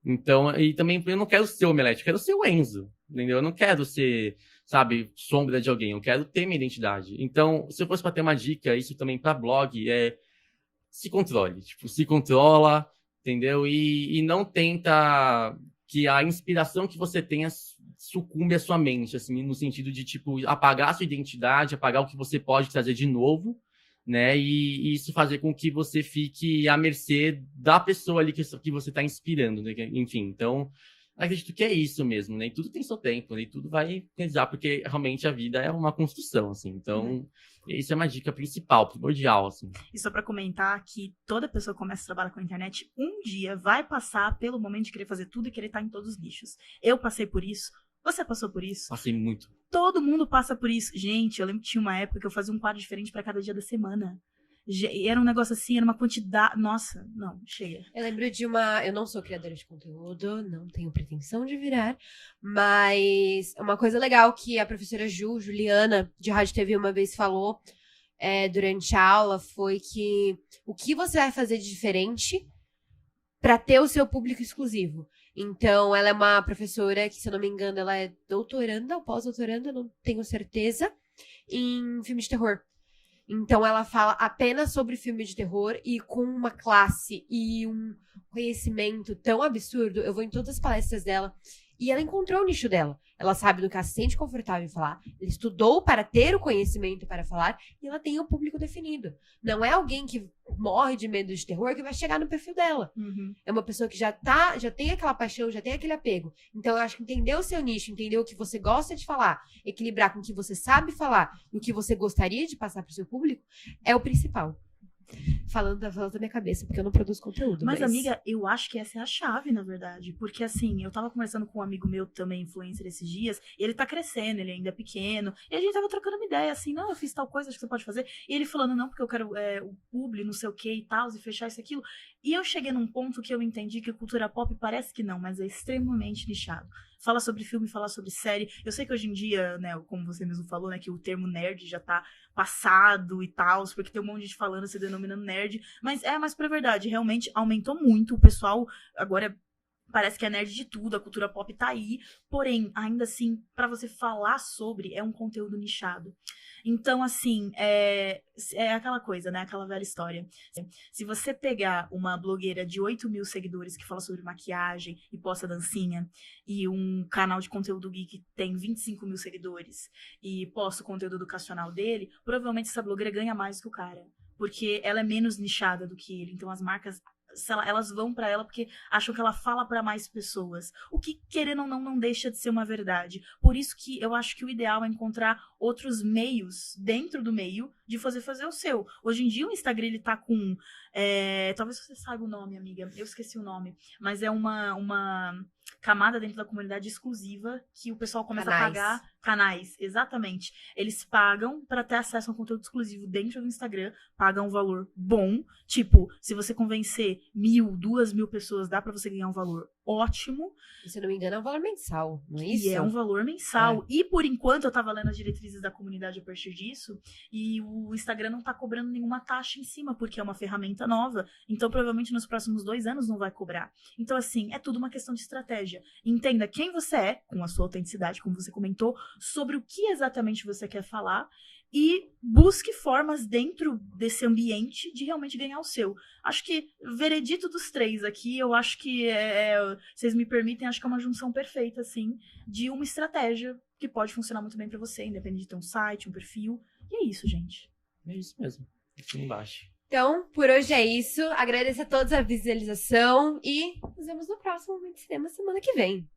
Então, e também eu não quero ser o Omelete, eu quero ser o Enzo, entendeu? Eu não quero ser, sabe, sombra de alguém, eu quero ter minha identidade. Então, se eu fosse para ter uma dica, isso também para blog, se controle, tipo, se controla, entendeu? E não tenta que a inspiração que você tenha sucumbe à sua mente, assim, no sentido de, tipo, apagar a sua identidade, apagar o que você pode trazer de novo, né? E isso fazer com que você fique à mercê da pessoa ali que você está inspirando, né? Enfim, então, acredito que é isso mesmo, né? E tudo tem seu tempo, né? E tudo vai realizar, porque realmente a vida é uma construção, assim. Então, isso é uma dica principal, primordial, assim. E só para comentar que toda pessoa que começa a trabalhar com a internet, um dia vai passar pelo momento de querer fazer tudo e querer estar em todos os nichos. Eu passei por isso. Você passou por isso? Passei muito. Todo mundo passa por isso. Gente, eu lembro que tinha uma época que eu fazia um quadro diferente para cada dia da semana. Era um negócio assim, era uma quantidade... Nossa, não, chega. Eu lembro de eu não sou criadora de conteúdo, não tenho pretensão de virar, mas uma coisa legal que a professora Juliana, de Rádio TV, uma vez falou durante a aula foi que o que você vai fazer de diferente para ter o seu público exclusivo. Então, ela é uma professora que, se eu não me engano, ela é doutoranda ou pós-doutoranda, não tenho certeza, em filme de terror. Então, ela fala apenas sobre filme de terror e com uma classe e um conhecimento tão absurdo. Eu vou em todas as palestras dela e ela encontrou o nicho dela. Ela sabe do que ela se sente confortável em falar. Ela estudou para ter o conhecimento para falar e ela tem o público definido. Não é alguém que morre de medo de terror que vai chegar no perfil dela. Uhum. É uma pessoa que já tem aquela paixão, já tem aquele apego. Então, eu acho que entender o seu nicho, entender o que você gosta de falar, equilibrar com o que você sabe falar e o que você gostaria de passar para o seu público é o principal. falando da voz da minha cabeça, porque eu não produzo conteúdo. Mas, amiga, eu acho que essa é a chave, na verdade. Porque, assim, eu tava conversando com um amigo meu também, influencer, esses dias, e ele tá crescendo, ele ainda é pequeno, e a gente tava trocando uma ideia, assim, não, eu fiz tal coisa, acho que você pode fazer. E ele falando, não, porque eu quero o publi, não sei o que e tal, e fechar isso e aquilo. E eu cheguei num ponto que eu entendi que cultura pop parece que não, mas é extremamente nichado. Fala sobre filme, fala sobre série. Eu sei que hoje em dia, né, como você mesmo falou, né, que o termo nerd já tá passado e tal, porque tem um monte de gente falando, se denominando nerd, mas pra verdade, realmente aumentou muito, o pessoal agora parece que é nerd de tudo, a cultura pop tá aí, porém, ainda assim, pra você falar sobre, é um conteúdo nichado. Então, assim, é aquela coisa, né? Aquela velha história. Se você pegar uma blogueira de 8 mil seguidores que fala sobre maquiagem e posta dancinha, e um canal de conteúdo geek que tem 25 mil seguidores e posta o conteúdo educacional dele, provavelmente essa blogueira ganha mais que o cara. Porque ela é menos nichada do que ele. Então, as marcas, elas vão pra ela porque acham que ela fala pra mais pessoas. O que, querendo ou não deixa de ser uma verdade. Por isso que eu acho que o ideal é encontrar outros meios dentro do meio de fazer o seu. Hoje em dia o Instagram, ele tá com... talvez você saiba o nome, amiga. Eu esqueci o nome. Mas é uma camada dentro da comunidade exclusiva que o pessoal começa a pagar. Canais, exatamente. Eles pagam pra ter acesso a um conteúdo exclusivo dentro do Instagram, pagam um valor bom. Tipo, se você convencer 1.000, 2.000 pessoas, dá pra você ganhar um valor ótimo. E, se eu não me engano, é um valor mensal, não é isso? E é um valor mensal. E, por enquanto, eu tava lendo as diretrizes da comunidade a partir disso, e o Instagram não tá cobrando nenhuma taxa em cima, porque é uma ferramenta nova. Então, provavelmente, nos próximos 2 anos não vai cobrar. Então, assim, é tudo uma questão de estratégia. Entenda quem você é, com a sua autenticidade, como você comentou, sobre o que exatamente você quer falar, e busque formas dentro desse ambiente de realmente ganhar o seu. Acho que, veredito dos 3 aqui, eu acho que, vocês me permitem, acho que é uma junção perfeita, assim, de uma estratégia que pode funcionar muito bem pra você, independente de ter um site, um perfil. E é isso, gente. É isso mesmo. Aqui embaixo. Então, por hoje é isso. Agradeço a todos a visualização e nos vemos no próximo Momento Cinema semana que vem.